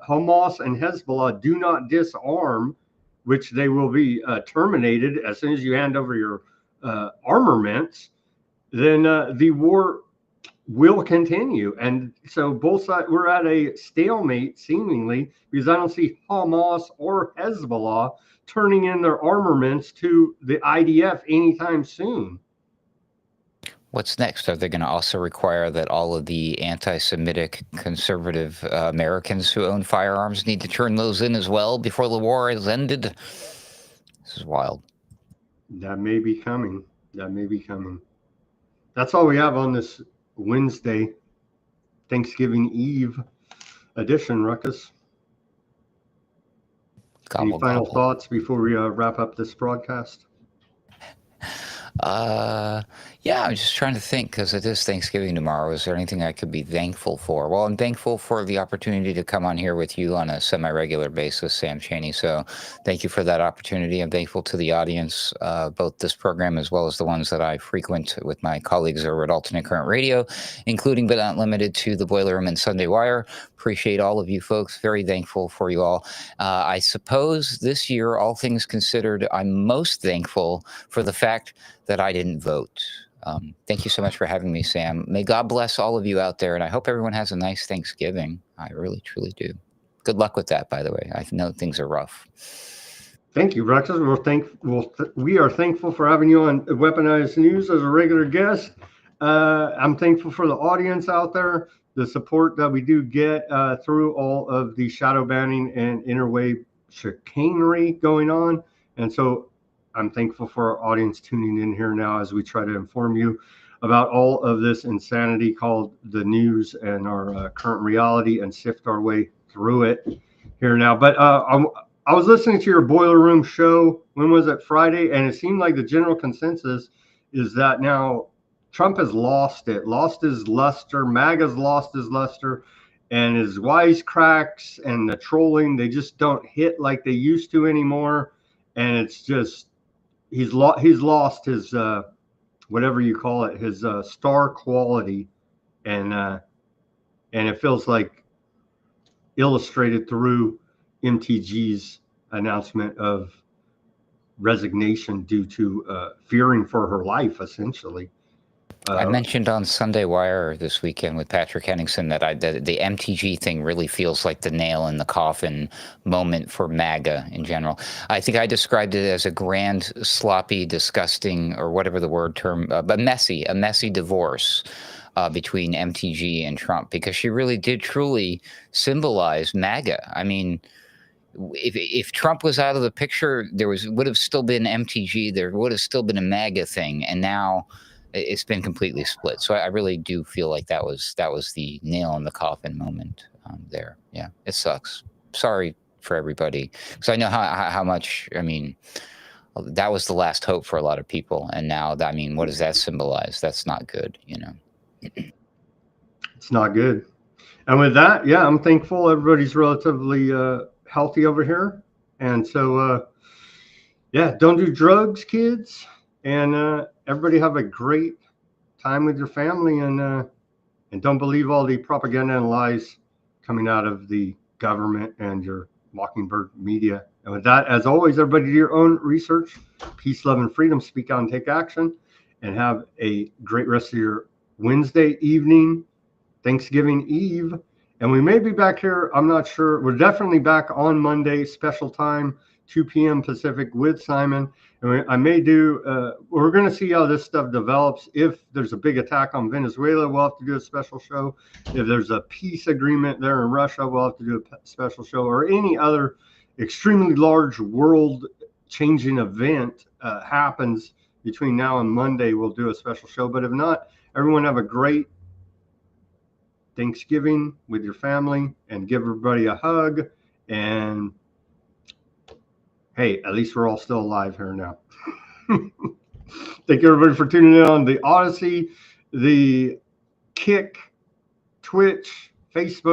S2: Hamas and Hezbollah do not disarm, which they will be terminated as soon as you hand over your armaments, then the war will continue. And so both sides, we're at a stalemate seemingly, because I don't see Hamas or Hezbollah turning in their armaments to the IDF anytime soon.
S4: What's next? Are they going to also require that all of the anti-Semitic conservative Americans who own firearms need to turn those in as well before the war is ended? This is wild.
S2: That may be coming. That may be coming. That's all we have on this Wednesday, Thanksgiving Eve edition, Ruckus. Any final thoughts before we wrap up this broadcast?
S4: Yeah, I'm just trying to think, because it is Thanksgiving tomorrow. Is there anything I could be thankful for? Well, I'm thankful for the opportunity to come on here with you on a semi-regular basis, Sam Chaney. So thank you for that opportunity. I'm thankful to the audience, both this program as well as the ones that I frequent with my colleagues over at Alternate Current Radio, including but not limited to the Boiler Room and Sunday Wire. Appreciate all of you folks. Very thankful for you all. I suppose this year, all things considered, I'm most thankful for the fact that I didn't vote. Thank you so much for having me, Sam. May God bless all of you out there, and I hope everyone has a nice Thanksgiving. I really, truly do. Good luck with that, by the way. I know things are rough.
S2: Thank you, Ruckus. We are thankful for having you on Weaponized News as a regular guest. I'm thankful for the audience out there, the support that we do get through all of the shadow banning and interwave chicanery going on. And so I'm thankful for our audience tuning in here now as we try to inform you about all of this insanity called the news and our current reality and sift our way through it here now. But I was listening to your Boiler Room show. When was it? Friday? And it seemed like the general consensus is that now Trump has lost his luster. MAGA's lost his luster, and his wisecracks and the trolling, they just don't hit like they used to anymore. And it's just, he's lost his whatever you call it, his star quality, and it feels like illustrated through MTG's announcement of resignation due to fearing for her life, essentially.
S4: I mentioned on Sunday Wire this weekend with Patrick Henningsen that the MTG thing really feels like the nail in the coffin moment for MAGA in general. I think I described it as a grand, sloppy, disgusting, or whatever the word term, but a messy divorce between MTG and Trump, because she really did truly symbolize MAGA. I mean, if Trump was out of the picture, would have still been MTG, there would have still been a MAGA thing, and now it's been completely split. So I really do feel like that was the nail in the coffin moment there. Yeah, it sucks. Sorry for everybody, because I know how much. I mean, that was the last hope for a lot of people, and now I mean, what does that symbolize? That's not good, you know.
S2: It's not good. And with that, yeah, I'm thankful everybody's relatively healthy over here, and so yeah, don't do drugs, kids, and everybody have a great time with your family, and don't believe all the propaganda and lies coming out of the government and your Mockingbird media. And with that, as always, everybody do your own research. Peace, love, and freedom. Speak out and take action. And have a great rest of your Wednesday evening, Thanksgiving Eve. And we may be back here. I'm not sure. We're definitely back on Monday, special time, 2 p.m. Pacific with Simon. And I may do, we're going to see how this stuff develops. If there's a big attack on Venezuela, we'll have to do a special show. If there's a peace agreement there in Russia, we'll have to do a special show, or any other extremely large world-changing event happens between now and Monday, we'll do a special show. But if not, everyone have a great Thanksgiving with your family, and give everybody a hug. And hey, at least we're all still alive here now. Thank you, everybody, for tuning in on the Odysee, the Kick, Twitch, Facebook.